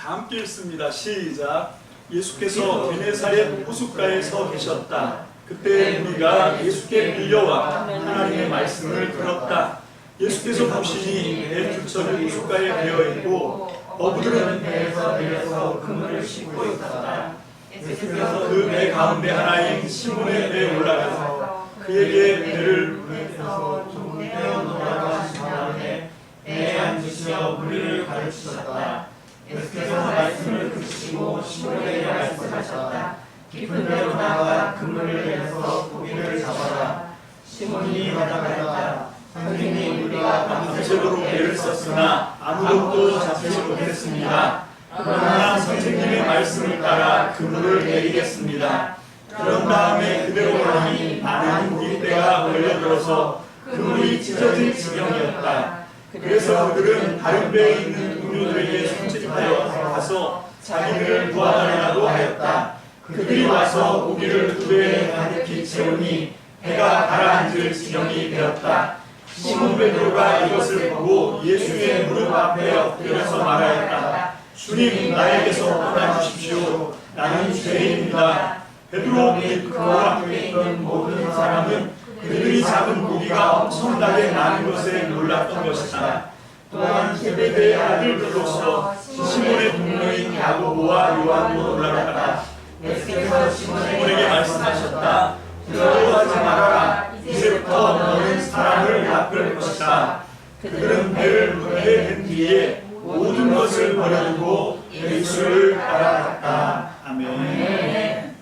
다 함께 읽습니다. 시작. 예수께서 게네사렛 호숫가에 서 계셨다. 그때 우리가 예수께 밀려와 하나님의 말씀을 들었다. 예수께서 보시니 배 두 척이 호숫가에 되어 있고 어부들은 배에서 내려서 그물을 싣고 있었다. 예수께서 그 배 가운데 하나인 시몬의 배에 올라가서 그에게 배를 물에서 좀 떼어놓으라고 하신 다음에 배에 앉으시어 우리를 가르치셨다. 예수께서 말씀을 그치시고 시몬에게 말씀하셨다. 깊은 데로 나가 그물을 내서 고기를 잡아라. 시몬이 받아갔다. 선생님, 우리가 밤새도록 배를 썼으나 아무것도 잡지 못했습니다. 그러나 선생님의 말씀을 따라 그물을 내리겠습니다. 그런 다음에 그대로 가니 많은 고깃대가 몰려들어서 그물이 찢어질 지경이었다. 그래서 그들은 다른 배에 있는 동료들에게 손짓하여 가서 자기들을 구하달라고 하였다. 그들이 와서 고기를 두 배에 가득히 채우니 배가 가라앉을 지경이 되었다. 시몬 베드로가 이것을 보고 예수의 무릎 앞에 엎드려서 말하였다. 주님, 나에게서 떠나주십시오. 나는 죄인입니다. 베드로 및 그와 함께 있던 모든 사람은 그들이 잡은 고기가 엄청나게 많은 것에 놀랐던 것이다. 또한 세베대의 아들들로서 시몬의 동료인 야고보와 요한도 놀랐다. 예수께서 시몬에게 말씀하셨다. 두려워하지 말아라. 이제부터 너는 사람을 낚을 것이다. 그들은 배를 물에 댄 뒤에 모든 것을 버려두고 예수를 따라갔다. 아멘.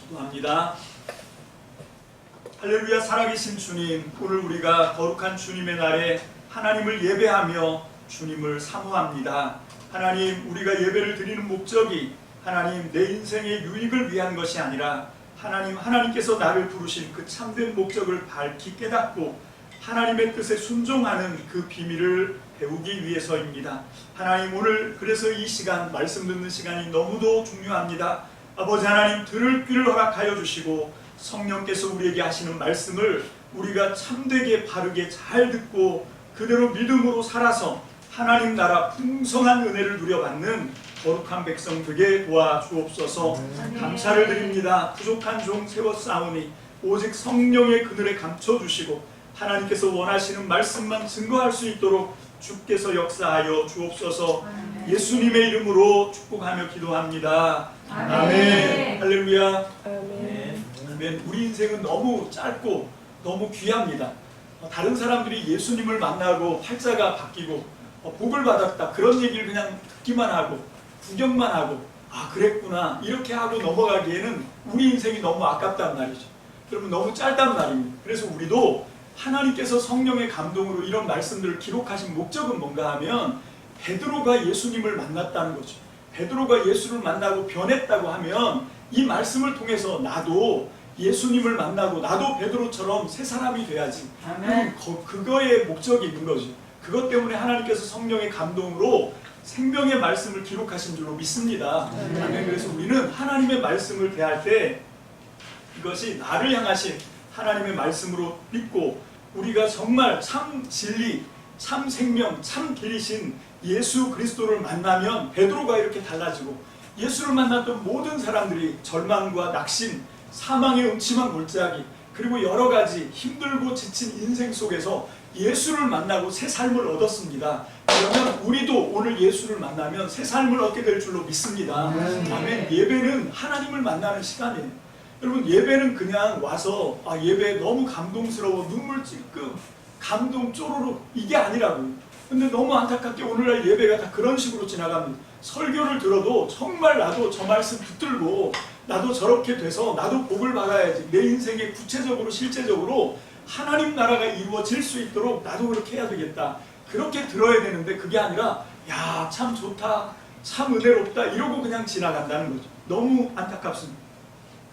기도합니다. 할렐루야. 살아계신 주님, 오늘 우리가 거룩한 주님의 날에 하나님을 예배하며 주님을 사모합니다. 하나님, 우리가 예배를 드리는 목적이 하나님 내 인생의 유익을 위한 것이 아니라 하나님께서 나를 부르신 그 참된 목적을 밝히 깨닫고 하나님의 뜻에 순종하는 그 비밀을 배우기 위해서입니다. 하나님, 오늘 그래서 이 시간, 말씀 듣는 시간이 너무도 중요합니다. 아버지 하나님, 들을 귀를 허락하여 주시고 성령께서 우리에게 하시는 말씀을 우리가 참되게 바르게 잘 듣고 그대로 믿음으로 살아서 하나님 나라 풍성한 은혜를 누려받는 거룩한 백성 되게 도와주옵소서. 감사를 드립니다. 부족한 종 세워싸우니 오직 성령의 그늘에 감춰주시고 하나님께서 원하시는 말씀만 증거할 수 있도록 주께서 역사하여 주옵소서. 예수님의 이름으로 축복하며 기도합니다. 아멘. 할렐루야. 아멘. 우리 인생은 너무 짧고 너무 귀합니다. 다른 사람들이 예수님을 만나고 팔자가 바뀌고 복을 받았다 그런 얘기를 그냥 듣기만 하고 구경만 하고 아 그랬구나 이렇게 하고 넘어가기에는 우리 인생이 너무 아깝단 말이죠. 그러면 너무 짧단 말입니다. 그래서 우리도 하나님께서 성령의 감동으로 이런 말씀들을 기록하신 목적은 뭔가 하면 베드로가 예수님을 만났다는 거죠. 베드로가 예수를 만나고 변했다고 하면 이 말씀을 통해서 나도 예수님을 만나고 나도 베드로처럼 새 사람이 돼야지. 그거에 목적이 있는 거지. 그것 때문에 하나님께서 성령의 감동으로 생명의 말씀을 기록하신 줄로 믿습니다. 아멘. 그래서 우리는 하나님의 말씀을 대할 때 이것이 나를 향하신 하나님의 말씀으로 믿고 우리가 정말 참 진리, 참 생명, 참 길이신 예수 그리스도를 만나면 베드로가 이렇게 달라지고 예수를 만났던 모든 사람들이 절망과 낙심, 사망의 음침한 골짜기 그리고 여러 가지 힘들고 지친 인생 속에서 예수를 만나고 새 삶을 얻었습니다. 그러면 우리도 오늘 예수를 만나면 새 삶을 얻게 될 줄로 믿습니다. 아멘. 예배는 하나님을 만나는 시간이에요. 여러분 예배는 그냥 와서 예배 너무 감동스러워 눈물 찔끔 감동 쪼르륵 이게 아니라고요. 근데 너무 안타깝게 오늘날 예배가 다 그런 식으로 지나갑니다. 설교를 들어도 정말 나도 저 말씀 붙들고 나도 저렇게 돼서 나도 복을 받아야지 내 인생에 구체적으로 실제적으로 하나님 나라가 이루어질 수 있도록 나도 그렇게 해야 되겠다 그렇게 들어야 되는데 그게 아니라 야 참 좋다 참 은혜롭다 이러고 그냥 지나간다는 거죠. 너무 안타깝습니다.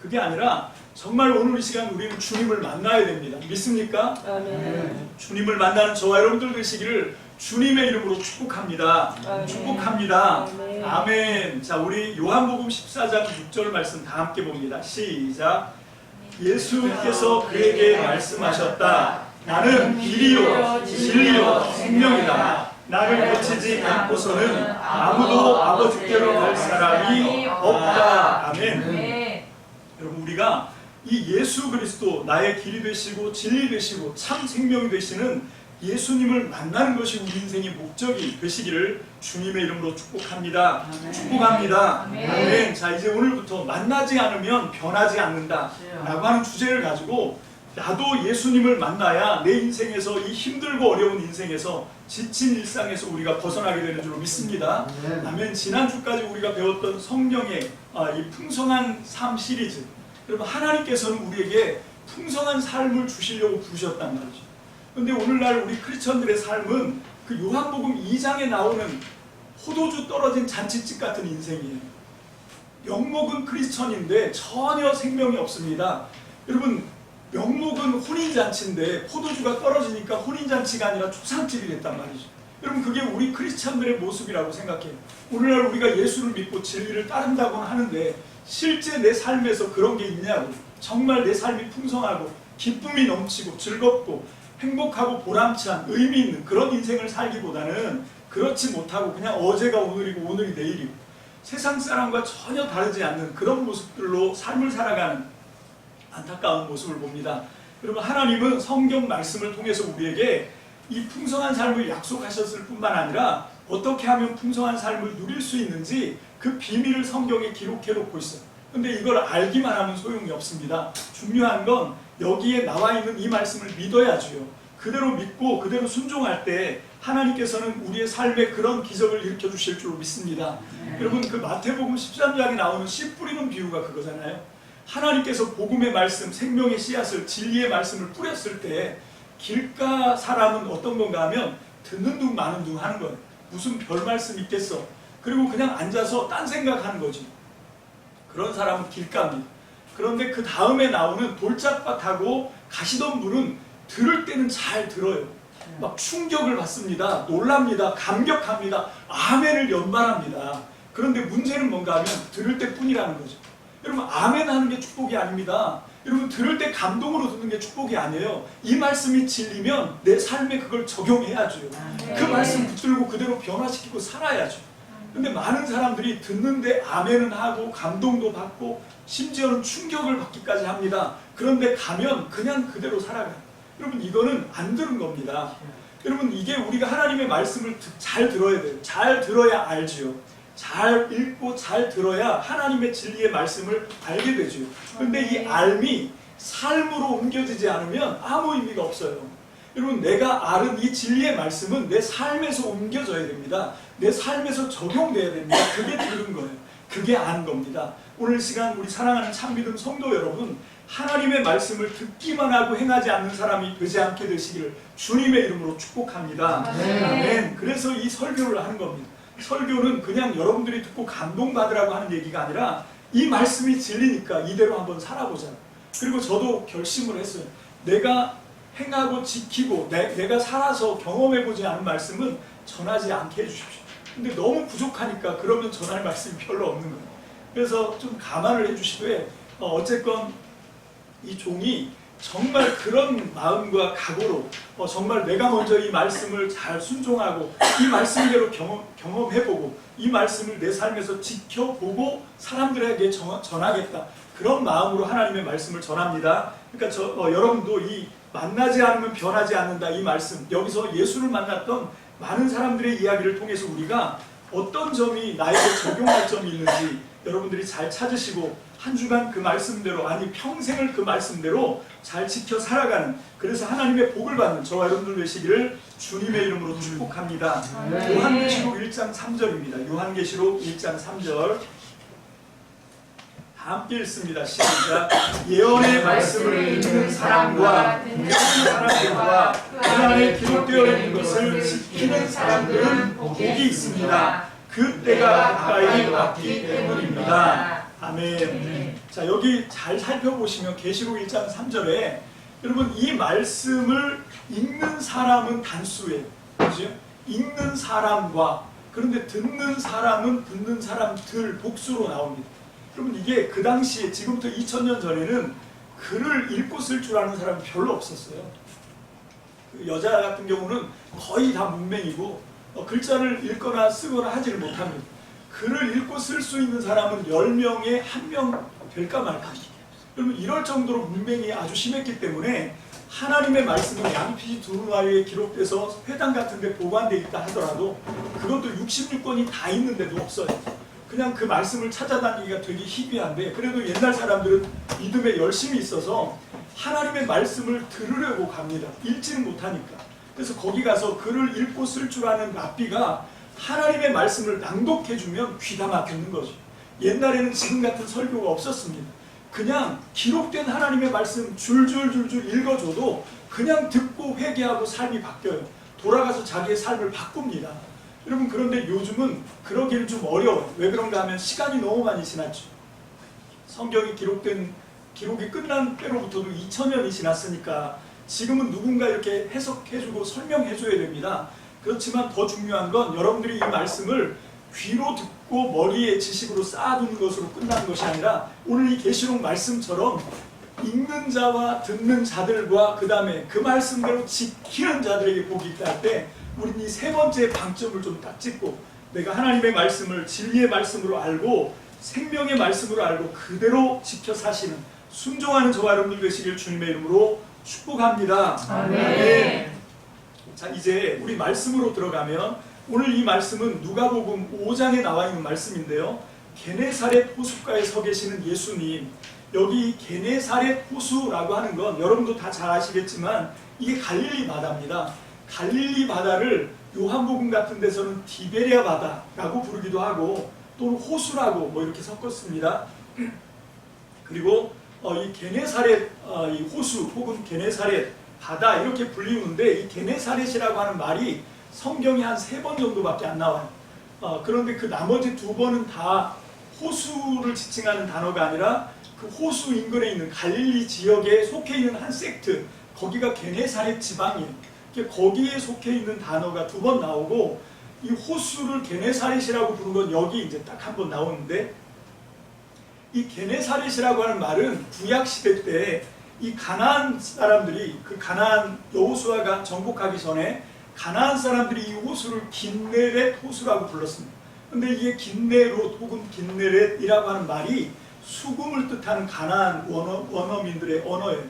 그게 아니라 정말 오늘 이 시간 우리는 주님을 만나야 됩니다. 믿습니까? 아멘. 주님을 만나는 저와 여러분들 되시기를 주님의 이름으로 축복합니다. 아멘. 축복합니다. 아멘. 아멘. 자, 우리 요한복음 14장 6절 말씀 다 함께 봅니다. 시작. 예수께서 그에게 말씀하셨다. 나는 길이요 진리요 생명이다. 나를 고치지 않고서는 아무도 아버지께로 갈 사람이 없다. 아멘. 여러분, 우리가 이 예수 그리스도, 나의 길이 되시고 진리 되시고 참 생명이 되시는 예수님을 만나는 것이 우리 인생의 목적이 되시기를 주님의 이름으로 축복합니다. 아멘. 축복합니다. 아멘. 아멘. 자, 이제 오늘부터 만나지 않으면 변하지 않는다 라고 하는 주제를 가지고, 나도 예수님을 만나야 내 인생에서, 이 힘들고 어려운 인생에서, 지친 일상에서 우리가 벗어나게 되는 줄로 믿습니다. 아멘. 지난주까지 우리가 배웠던 성령의 이 풍성한 삶 시리즈, 여러분, 하나님께서는 우리에게 풍성한 삶을 주시려고 부르셨단 말이죠. 그런데 오늘날 우리 크리스천들의 삶은 그 요한복음 2장에 나오는 포도주 떨어진 잔치집 같은 인생이에요. 명목은 크리스천인데 전혀 생명이 없습니다. 여러분, 명목은 혼인잔치인데 포도주가 떨어지니까 혼인잔치가 아니라 초상집이 됐단 말이죠. 여러분, 그게 우리 크리스천들의 모습이라고 생각해요. 오늘날 우리가 예수를 믿고 진리를 따른다고는 하는데 실제 내 삶에서 그런 게 있냐고, 정말 내 삶이 풍성하고 기쁨이 넘치고 즐겁고 행복하고 보람찬 의미 있는 그런 인생을 살기보다는 그렇지 못하고 그냥 어제가 오늘이고 오늘이 내일이고 세상 사람과 전혀 다르지 않는 그런 모습들로 삶을 살아가는 안타까운 모습을 봅니다. 여러분, 하나님은 성경 말씀을 통해서 우리에게 이 풍성한 삶을 약속하셨을 뿐만 아니라 어떻게 하면 풍성한 삶을 누릴 수 있는지 그 비밀을 성경에 기록해 놓고 있어요. 근데 이걸 알기만 하면 소용이 없습니다. 중요한 건 여기에 나와 있는 이 말씀을 믿어야지요. 그대로 믿고 그대로 순종할 때 하나님께서는 우리의 삶에 그런 기적을 일으켜 주실 줄 믿습니다. 여러분, 그 마태복음 13장에 나오는 씨 뿌리는 비유가 그거잖아요. 하나님께서 복음의 말씀, 생명의 씨앗을, 진리의 말씀을 뿌렸을 때 길가 사람은 어떤 건가 하면 듣는 둥 마는 둥 하는 거예요. 무슨 별 말씀 있겠어. 그리고 그냥 앉아서 딴 생각하는 거지. 그런 사람은 길가입니다. 그런데 그 다음에 나오는 돌짝밭하고 가시던 분은 들을 때는 잘 들어요. 막 충격을 받습니다. 놀랍니다. 감격합니다. 아멘을 연발합니다. 그런데 문제는 뭔가 하면 들을 때뿐이라는 거죠. 여러분, 아멘 하는 게 축복이 아닙니다. 여러분, 들을 때 감동으로 듣는 게 축복이 아니에요. 이 말씀이 진리면 내 삶에 그걸 적용해야죠. 그 말씀 붙들고 그대로 변화시키고 살아야죠. 근데 많은 사람들이 듣는데 아멘은 하고 감동도 받고 심지어는 충격을 받기까지 합니다. 그런데 가면 그냥 그대로 살아가요. 여러분, 이거는 안 들은 겁니다. 여러분, 이게 우리가 하나님의 말씀을 잘 들어야 돼요. 잘 들어야 알지요. 잘 읽고 잘 들어야 하나님의 진리의 말씀을 알게 되죠. 그런데 이 알미 삶으로 옮겨지지 않으면 아무 의미가 없어요. 여러분, 내가 아는 이 진리의 말씀은 내 삶에서 옮겨져야 됩니다. 내 삶에서 적용돼야 됩니다. 그게 들은 거예요. 그게 아는 겁니다. 오늘 시간 우리 사랑하는 참믿음 성도 여러분, 하나님의 말씀을 듣기만 하고 행하지 않는 사람이 되지 않게 되시기를 주님의 이름으로 축복합니다. 아멘. 그래서 이 설교를 하는 겁니다. 설교는 그냥 여러분들이 듣고 감동받으라고 하는 얘기가 아니라 이 말씀이 진리니까 이대로 한번 살아보자. 그리고 저도 결심을 했어요. 내가 행하고 지키고 내가 살아서 경험해보지 않은 말씀은 전하지 않게 해주십시오. 근데 너무 부족하니까 그러면 전할 말씀이 별로 없는 거예요. 그래서 좀 감안을 해주시되 어쨌건 이 종이 정말 그런 마음과 각오로 정말 내가 먼저 이 말씀을 잘 순종하고 이 말씀대로 경험해보고 이 말씀을 내 삶에서 지켜보고 사람들에게 전하겠다. 그런 마음으로 하나님의 말씀을 전합니다. 그러니까 여러분도 이 만나지 않으면 변하지 않는다 이 말씀, 여기서 예수를 만났던 많은 사람들의 이야기를 통해서 우리가 어떤 점이 나에게 적용할 점이 있는지 여러분들이 잘 찾으시고 한 주간 그 말씀대로, 아니 평생을 그 말씀대로 잘 지켜 살아가는, 그래서 하나님의 복을 받는 저와 여러분들 되시기를 주님의 이름으로 축복합니다. 요한계시록 1장 3절입니다. 요한계시록 1장 3절 함께 읽습니다. 시작. 예언의 말씀을 읽는 사람과 듣는 사람들과 그 안에 기록되어 있는 것을 지키는 사람들은 복이 있습니다. 그 때가 가까이 왔기 때문입니다. 아멘. 자, 여기 잘 살펴보시면 계시록 1장 3절에 여러분 이 말씀을 읽는 사람은 단수예요. 그죠? 읽는 사람과, 그런데 듣는 사람은 듣는 사람들 복수로 나옵니다. 여러분 이게 그 당시에, 지금부터 2000년 전에는 글을 읽고 쓸 줄 아는 사람이 별로 없었어요. 그 여자 같은 경우는 거의 다 문맹이고 글자를 읽거나 쓰거나 하지를 못합니다. 글을 읽고 쓸 수 있는 사람은 10명에 1명 될까 말까. 여러분 이럴 정도로 문맹이 아주 심했기 때문에 하나님의 말씀은 양피지 두루마리에 기록돼서 회당 같은 데 보관되어 있다 하더라도 그것도 66권이 다 있는데도 없어요. 그냥 그 말씀을 찾아다니기가 되게 희귀한데 그래도 옛날 사람들은 믿음에 열심히 있어서 하나님의 말씀을 들으려고 갑니다. 읽지는 못하니까. 그래서 거기 가서 글을 읽고 쓸 줄 아는 랍비가 하나님의 말씀을 낭독해주면 귀담아 듣는 거죠. 옛날에는 지금 같은 설교가 없었습니다. 그냥 기록된 하나님의 말씀 줄줄줄줄 읽어줘도 그냥 듣고 회개하고 삶이 바뀌어요. 돌아가서 자기의 삶을 바꿉니다. 여러분 그런데 요즘은 그러기는 좀 어려워요. 왜 그런가 하면 시간이 너무 많이 지났죠. 성경이 기록이 끝난 때로부터도 2000년이 지났으니까 지금은 누군가 이렇게 해석해주고 설명해줘야 됩니다. 그렇지만 더 중요한 건 여러분들이 이 말씀을 귀로 듣고 머리에 지식으로 쌓아두는 것으로 끝나는 것이 아니라 오늘 이 계시록 말씀처럼 읽는 자와 듣는 자들과 그 다음에 그 말씀대로 지키는 자들에게 복이 있다 할 때 우리는 이 세 번째 방점을 좀 딱 짚고 내가 하나님의 말씀을 진리의 말씀으로 알고 생명의 말씀으로 알고 그대로 지켜 사시는 순종하는 저와 여러분들 되시길 주님의 이름으로 축복합니다. 아멘. 자 이제 우리 말씀으로 들어가면 오늘 이 말씀은 누가복음 5장에 나와 있는 말씀인데요. 게네사렛 호숫가에 서 계시는 예수님, 여기 게네사렛 호수라고 하는 건 여러분도 다 잘 아시겠지만 이게 갈릴리 바다입니다. 갈릴리 바다를 요한복음 같은 데서는 디베리아 바다라고 부르기도 하고 또는 호수라고 뭐 이렇게 섞었습니다. 그리고 이 게네사렛 이 호수 혹은 게네사렛 바다 이렇게 불리우는데 이 게네사렛이라고 하는 말이 성경이 한 3번 정도밖에 안 나와요. 그런데 그 나머지 2번은 다 호수를 지칭하는 단어가 아니라 그 호수 인근에 있는 갈릴리 지역에 속해 있는 한 섹트, 거기가 게네사렛 지방이에요. 거기에 속해 있는 단어가 2번 나오고 이 호수를 게네사렛이라고 부른 건 여기 이제 딱 한 번 나오는데 이 게네사렛이라고 하는 말은 구약 시대 때 이 가나안 사람들이 그 가나안 여호수아가 정복하기 전에 가나안 사람들이 이 호수를 긴네렛 호수라고 불렀습니다. 근데 이게 긴네롯 혹은 긴네렛이라고 하는 말이 수금을 뜻하는 가나안 원어민들의 언어예요.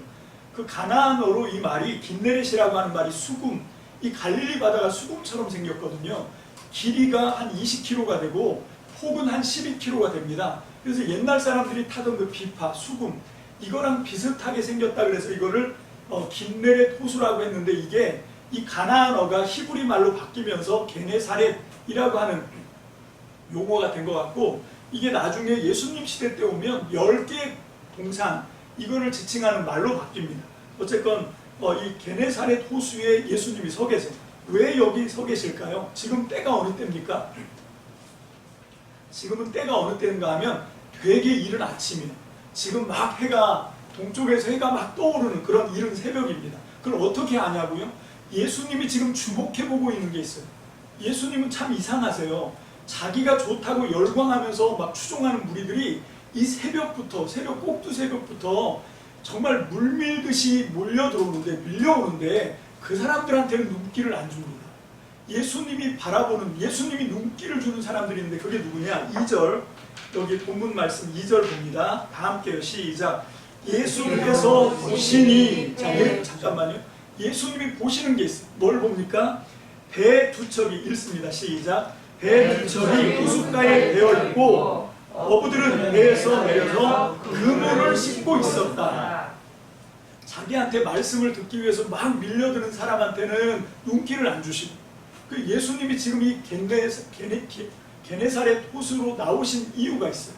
그 가나안어로 이 말이 긴네렛이라고 하는 말이 수금, 이 갈릴리 바다가 수금처럼 생겼거든요. 길이가 한 20km가 되고 폭은 한 12km가 됩니다. 그래서 옛날 사람들이 타던 그 비파, 수금 이거랑 비슷하게 생겼다 그래서 이거를 긴네렛 호수라고 했는데 이게 이 가나안어가 히브리 말로 바뀌면서 게네사렛이라고 하는 용어가 된 것 같고 이게 나중에 예수님 시대 때 오면 10개 동산 이거를 지칭하는 말로 바뀝니다. 어쨌건 이 게네사렛 호수에 예수님이 서 계세요. 왜 여기 서 계실까요? 지금 때가 어느 때입니까? 지금은 때가 어느 때인가 하면 되게 이른 아침이에요. 지금 막 해가 동쪽에서 해가 막 떠오르는 그런 이른 새벽입니다. 그걸 어떻게 아냐고요? 예수님이 지금 주목해보고 있는 게 있어요. 예수님은 참 이상하세요. 자기가 좋다고 열광하면서 막 추종하는 무리들이 이 새벽부터 새벽 꼭두 새벽부터 정말 물밀듯이 밀려오는데 그 사람들한테는 눈길을 안 줍니다. 예수님이 바라보는 예수님이 눈길을 주는 사람들이 있는데 그게 누구냐? 2절 여기 본문 말씀 2절 봅니다. 다 함께요. 시작. 예수님께서 보시니 잠깐만요. 예수님이 보시는 게 있어요. 뭘 봅니까? 배 두 척이 읽습니다. 시작. 배 두 척이 호숫가에 베어 있고 어부들은 배에서 내려서 그물을 싣고 있었다. 자기한테 말씀을 듣기 위해서 막 밀려드는 사람한테는 눈길을 안 주시고 그 예수님이 지금 이 게네사렛 호수로 나오신 이유가 있어요.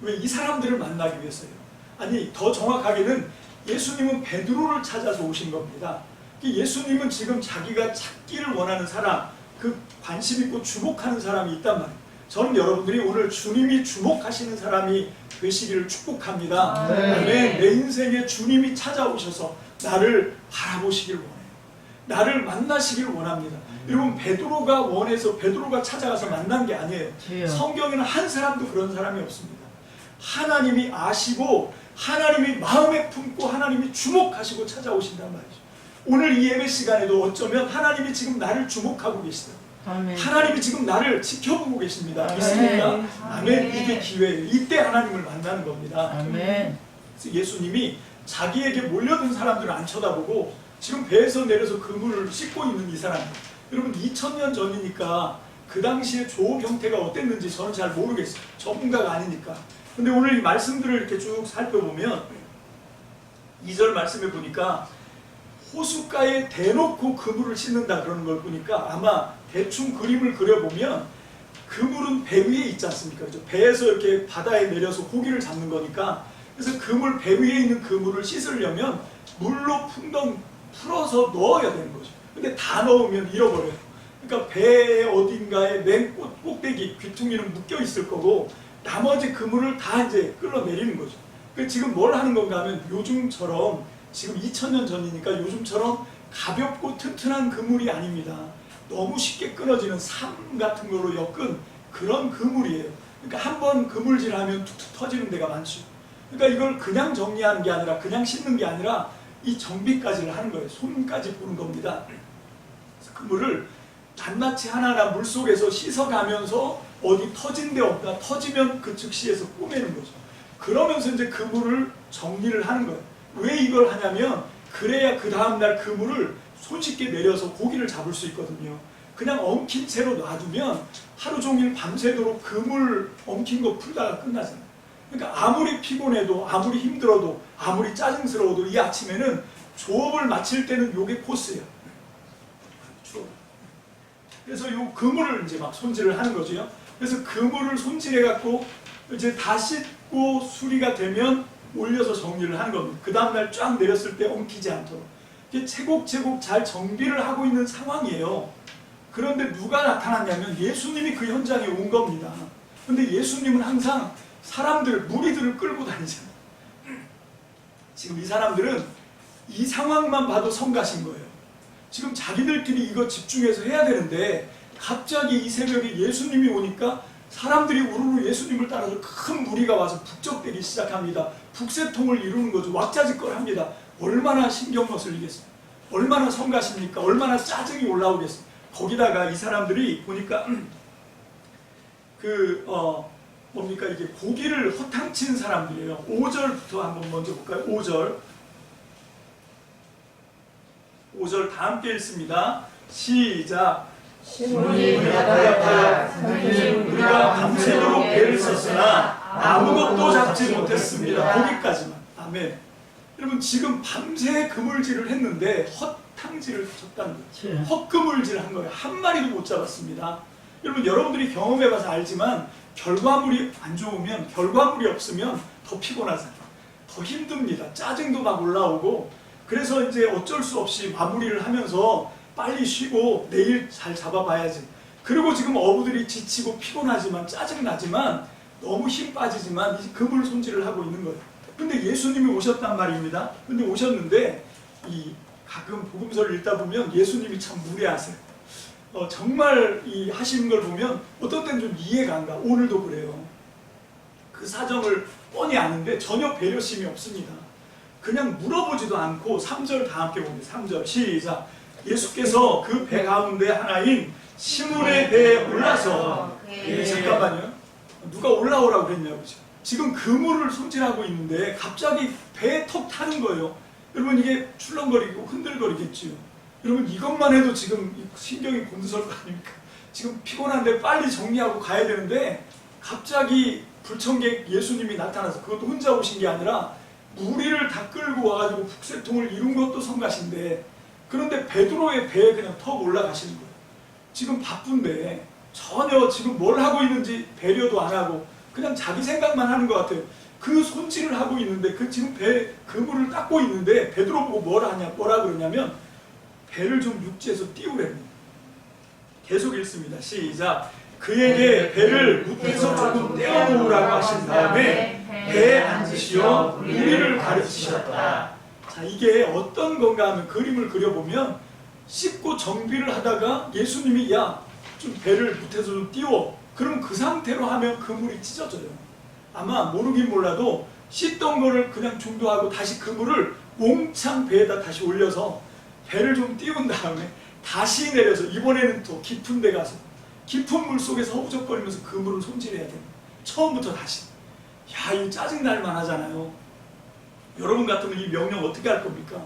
왜? 이 사람들을 만나기 위해서요. 아니 더 정확하게는 예수님은 베드로를 찾아서 오신 겁니다. 예수님은 지금 자기가 찾기를 원하는 사람, 그 관심 있고 주목하는 사람이 있단 말이에요. 저는 여러분들이 오늘 주님이 주목하시는 사람이 되시기를 축복합니다. 아멘. 내 인생에 주님이 찾아오셔서 나를 바라보시길 원해요. 나를 만나시길 원합니다. 여러분 베드로가 원해서 베드로가 찾아가서 만난 게 아니에요. 성경에는 한 사람도 그런 사람이 없습니다. 하나님이 아시고 하나님이 마음에 품고 하나님이 주목하시고 찾아오신단 말이죠. 오늘 이 예배 시간에도 어쩌면 하나님이 지금 나를 주목하고 계시다. 아멘. 하나님이 지금 나를 지켜보고 계십니다. 믿습니까? 아멘. 이게 기회예요. 이때 하나님을 만나는 겁니다. 아멘. 그래서 예수님이 자기에게 몰려든 사람들을 안 쳐다보고 지금 배에서 내려서 그물을 씻고 있는 이 사람, 여러분 2000년 전이니까 그 당시에 조업 형태가 어땠는지 저는 잘 모르겠어요. 전문가가 아니니까. 근데 오늘 이 말씀들을 이렇게 쭉 살펴보면 2절 말씀에 보니까 호숫가에 대놓고 그물을 씻는다 그러는 걸 보니까 아마 대충 그림을 그려보면 그물은 배 위에 있지 않습니까? 그죠? 배에서 이렇게 바다에 내려서 고기를 잡는 거니까, 그래서 그물, 배 위에 있는 그물을 씻으려면 물로 풍덩 풀어서 넣어야 되는 거죠. 근데 다 넣으면 잃어버려요. 그러니까 배의 어딘가에 맨 꼭대기 귀퉁이는 묶여 있을 거고 나머지 그물을 다 이제 끌어내리는 거죠. 그러니까 지금 뭘 하는 건가 하면 요즘처럼, 지금 2000년 전이니까 요즘처럼 가볍고 튼튼한 그물이 아닙니다. 너무 쉽게 끊어지는 삼 같은 거로 엮은 그런 그물이에요. 그러니까 한번 그물질하면 툭툭 터지는 데가 많죠. 그러니까 이걸 그냥 정리하는 게 아니라, 그냥 씻는 게 아니라 이 정비까지를 하는 거예요. 손까지 보는 겁니다. 그래서 그물을 낱낱이 하나하나 물속에서 씻어가면서 어디 터진 데 없다, 터지면 그 즉시에서 꼬매는 거죠. 그러면서 이제 그물을 정리를 하는 거예요. 왜 이걸 하냐면 그래야 그 다음날 그물을 손쉽게 내려서 고기를 잡을 수 있거든요. 그냥 엉킨 채로 놔두면 하루 종일 밤새도록 그물 엉킨 거 풀다가 끝나잖아요. 그러니까 아무리 피곤해도, 아무리 힘들어도, 아무리 짜증스러워도 이 아침에는 조업을 마칠 때는 요게 코스예요. 그래서 요 그물을 이제 막 손질을 하는 거죠. 그래서 그물을 손질해갖고 이제 다 씻고 수리가 되면 올려서 정리를 하는 겁니다. 그 다음날 쫙 내렸을 때 엉키지 않도록. 이게 체곡체곡 잘 정비를 하고 있는 상황이에요. 그런데 누가 나타났냐면 예수님이 그 현장에 온 겁니다. 근데 예수님은 항상 사람들, 무리들을 끌고 다니잖아요. 지금 이 사람들은 이 상황만 봐도 성가신 거예요. 지금 자기들끼리 이거 집중해서 해야 되는데 갑자기 이 새벽에 예수님이 오니까 사람들이 우르르 예수님을 따라서 큰 무리가 와서 북적대기 시작합니다. 북새통을 이루는 거죠. 왁자지껄 합니다. 얼마나 신경 거슬리겠어요. 얼마나 성가십니까? 얼마나 짜증이 올라오겠어요. 거기다가 이 사람들이 보니까 뭡니까, 이게 고기를 허탕친 사람들이에요. 5절부터 한번 먼저 볼까요? 5절 다 함께 읽습니다. 시작. 시몬이 대답하여 선생님, 우리가 밤새도록 배를 썼으나 아무것도 잡지 못했습니다. 거기까지만. 아멘. 여러분 지금 밤새 그물질을 했는데 헛탕질을 쳤다는 거예요. 헛그물질을 한 거예요. 한 마리도 못 잡았습니다. 여러분 여러분들이 경험해봐서 알지만 결과물이 안 좋으면, 결과물이 없으면 더 피곤하잖아요. 더 힘듭니다. 짜증도 막 올라오고. 그래서 이제 어쩔 수 없이 마무리를 하면서 빨리 쉬고 내일 잘 잡아봐야지. 그리고 지금 어부들이 지치고 피곤하지만, 짜증나지만, 너무 힘 빠지지만 이 그물 손질을 하고 있는 거예요. 근데 예수님이 오셨단 말입니다. 근데 오셨는데 가끔 복음서를 읽다 보면 예수님이 참 무례하세요. 정말 이 하시는 걸 보면 어떤 때는 좀 이해가 안 가. 오늘도 그래요. 그 사정을 뻔히 아는데 전혀 배려심이 없습니다. 그냥 물어보지도 않고 3절 다 함께 봅니다. 3절 시작. 예수께서 그 배 가운데 하나인 시몬의 배에 올라서, 잠깐만요. 누가 올라오라고 그랬냐고. 지금 그물을 손질하고 있는데 갑자기 배에 턱 타는 거예요. 여러분 이게 출렁거리고 흔들거리겠지요. 여러분 이것만 해도 지금 신경이 곤두설 거 아닙니까? 지금 피곤한데 빨리 정리하고 가야 되는데 갑자기 불청객 예수님이 나타나서, 그것도 혼자 오신 게 아니라 무리를 다 끌고 와가지고 북새통을 이룬 것도 성가신데, 그런데 베드로의 배에 그냥 턱 올라가시는 거예요. 지금 바쁜데 전혀 지금 뭘 하고 있는지 배려도 안 하고 그냥 자기 생각만 하는 것 같아요. 그 손질을 하고 있는데, 그 지금 배 그물을 닦고 있는데 베드로 보고 뭐라 그러냐면 배를 좀 육지에서 띄우랍니다. 계속 읽습니다. 시작. 그에게 배를 무태에서 조금 떼어놓으라고 하신 다음에 배에 앉으시어 우리를 가르치셨다. 자, 이게 어떤 건가 하면 그림을 그려보면 씻고 정비를 하다가 예수님이 좀 배를 무태에서 좀 띄워. 그럼 그 상태로 하면 그물이 찢어져요. 아마 모르긴 몰라도 씻던 거를 그냥 중도하고 다시 그물을 몽창 배에다 다시 올려서 배를 좀 띄운 다음에 다시 내려서 이번에는 더 깊은 데 가서 깊은 물 속에서 허우적거리면서 그물을 손질해야 돼요. 처음부터 다시. 야, 이거 짜증날만 하잖아요. 여러분 같으면 이 명령 어떻게 할 겁니까?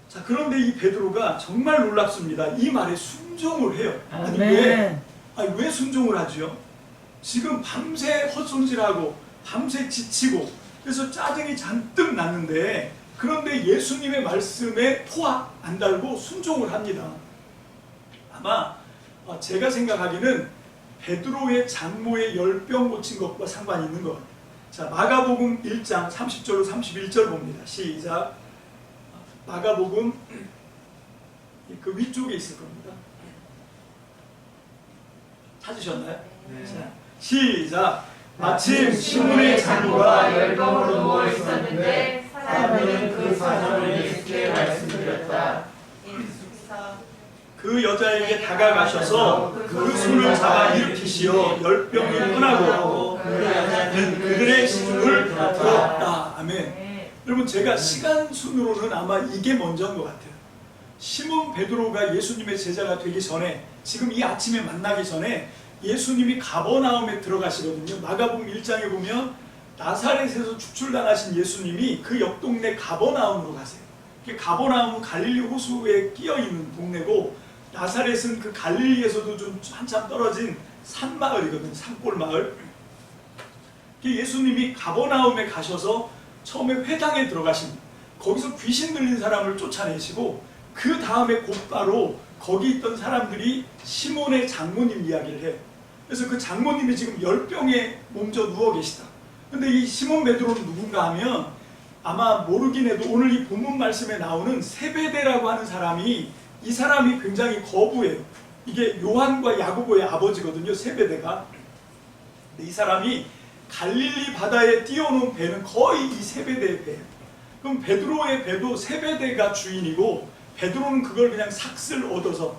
자, 그런데 이 베드로가 정말 놀랍습니다. 이 말에 순종을 해요. 아니 왜 순종을 하죠? 지금 밤새 헛손질하고 밤새 지치고 그래서 짜증이 잔뜩 났는데, 그런데 예수님의 말씀에 토악 안 달고 순종을 합니다. 아마 제가 생각하기는 베드로의 장모의 열병 고친 것과 상관이 있는 것 같아요. 자, 마가복음 1장 30절로 31절 봅니다. 시작. 마가복음 그 위쪽에 있을 겁니다. 찾으셨나요? 네. 자, 시작. 마침 시몬의 장모가 열병으로 누워 있었는데 사람들은 그 사정을 예수께 말씀드렸다. 그 여자에게 다가가셔서 그 손을 잡아 일으키시어 열병이 떠나고 그 여자는 그들의 시중을 들었다. 아멘. 여러분, 제가 시간 순으로는 아마 이게 먼저인 것 같아요. 시몬 베드로가 예수님의 제자가 되기 전에, 지금 이 아침에 만나기 전에 예수님이 가버나움에 들어가시거든요. 마가복음 1장에 보면 나사렛에서 축출당하신 예수님이 그 옆 동네 가버나움으로 가세요. 가버나움은 갈릴리 호수에 끼어있는 동네고, 나사렛은 그 갈릴리에서도 좀 한참 떨어진 산마을이거든요. 산골 마을. 예수님이 가버나움에 가셔서 처음에 회당에 들어가십니다. 거기서 귀신 들린 사람을 쫓아내시고, 그 다음에 곧바로 거기 있던 사람들이 시몬의 장모님 이야기를 해요. 그래서 그 장모님이 지금 열병에 몸져 누워 계시다. 근데 이 시몬 베드로는 누군가 하면, 아마 모르긴 해도 오늘 이 본문 말씀에 나오는 세베대라고 하는 사람이, 이 사람이 굉장히 거부해요. 이게 요한과 야고보의 아버지거든요, 세베대가. 근데 이 사람이 갈릴리 바다에 띄워놓은 배는 거의 이 세베대의 배예요. 그럼 베드로의 배도 세베대가 주인이고, 베드로는 그걸 그냥 삭슬 얻어서,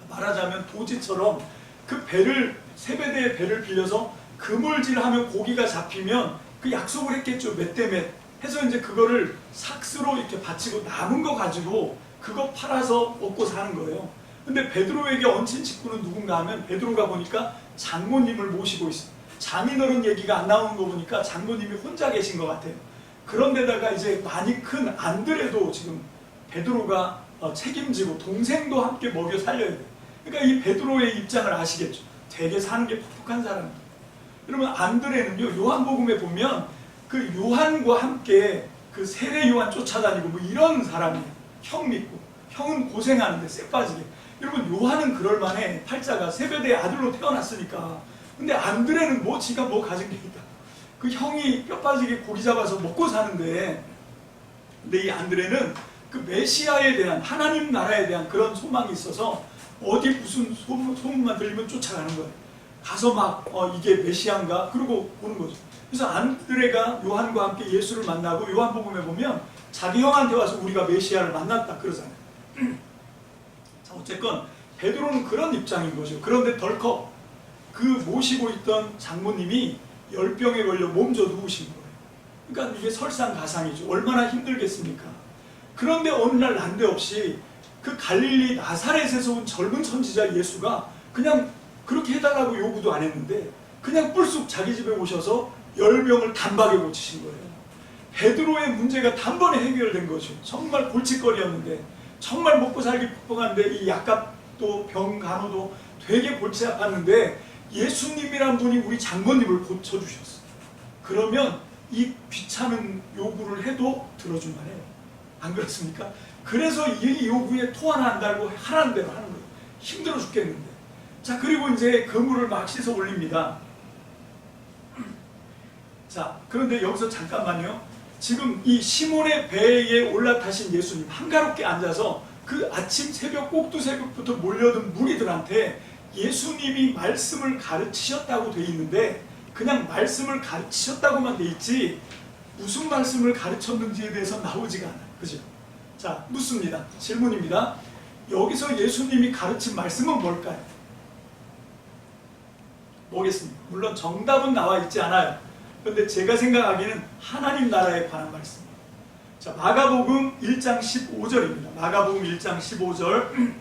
말하자면 도지처럼 그 배를, 세베대의 배를 빌려서 그물질하면 고기가 잡히면 그 약속을 했겠죠. 몇 대 몇 해서 이제 그거를 삭스로 이렇게 바치고 남은 거 가지고 그거 팔아서 먹고 사는 거예요. 근데 베드로에게 얹힌 직분은 누군가 하면, 베드로가 보니까 장모님을 모시고 있어요. 장인어른 얘기가 안 나오는 거 보니까 장모님이 혼자 계신 것 같아요. 그런데다가 이제 많이 큰 안드레도 지금 베드로가 책임지고 동생도 함께 먹여 살려야 돼요. 그러니까 이 베드로의 입장을 아시겠죠. 되게 사는 게 퍽퍽한 사람이에요. 여러분, 안드레는요, 요한복음에 보면 그 요한과 함께 그 세례 요한 쫓아다니고 뭐 이런 사람이에요. 형 믿고, 형은 고생하는데 쎄 빠지게. 여러분, 요한은 그럴만해. 팔자가 세베대의 아들로 태어났으니까. 근데 안드레는 뭐 지가 뭐 가진 게 있다. 그 형이 뼈 빠지게 고기 잡아서 먹고 사는데, 근데 이 안드레는 그 메시아에 대한, 하나님 나라에 대한 그런 소망이 있어서 어디 무슨 소문만 들리면 쫓아가는 거예요. 가서 막 이게 메시아인가? 그러고 오는 거죠. 그래서 안드레가 요한과 함께 예수를 만나고, 요한복음에 보면 자기 형한테 와서 우리가 메시아를 만났다 그러잖아요. 자, 어쨌건 베드로는 그런 입장인 거죠. 그런데 덜컥 그 모시고 있던 장모님이 열병에 걸려 몸져 누우신 거예요. 그러니까 이게 설상가상이죠. 얼마나 힘들겠습니까? 그런데 어느 날 난데없이 그 갈릴리 나사렛에서 온 젊은 선지자 예수가 그냥 그렇게 해달라고 요구도 안 했는데 그냥 뿔쑥 자기 집에 오셔서 열병을 단박에 고치신 거예요. 베드로의 문제가 단번에 해결된 거죠. 정말 골칫거리였는데, 정말 먹고 살기 퍽퍽한데 이 약값도 병 간호도 되게 골치 아팠는데 예수님이란 분이 우리 장모님을 고쳐주셨어요. 그러면 이 귀찮은 요구를 해도 들어준 말이에요. 안 그렇습니까? 그래서 이 요구에 토 하나 안 달고 하라는 대로 하는 거예요. 힘들어 죽겠는데. 자, 그리고 이제 그물을 막 씻어 올립니다. 자, 그런데 여기서 잠깐만요. 지금 이 시몬의 배에 올라타신 예수님 한가롭게 앉아서 그 아침 새벽 꼭두새벽부터 몰려든 무리들한테 예수님이 말씀을 가르치셨다고 돼 있는데, 그냥 말씀을 가르치셨다고만 돼 있지 무슨 말씀을 가르쳤는지에 대해서 나오지가 않아요. 그죠? 자, 묻습니다. 질문입니다. 여기서 예수님이 가르친 말씀은 뭘까요? 뭐겠습니까? 물론 정답은 나와 있지 않아요. 그런데 제가 생각하기에는 하나님 나라에 관한 말씀입니다. 자, 마가복음 1장 15절입니다. 마가복음 1장 15절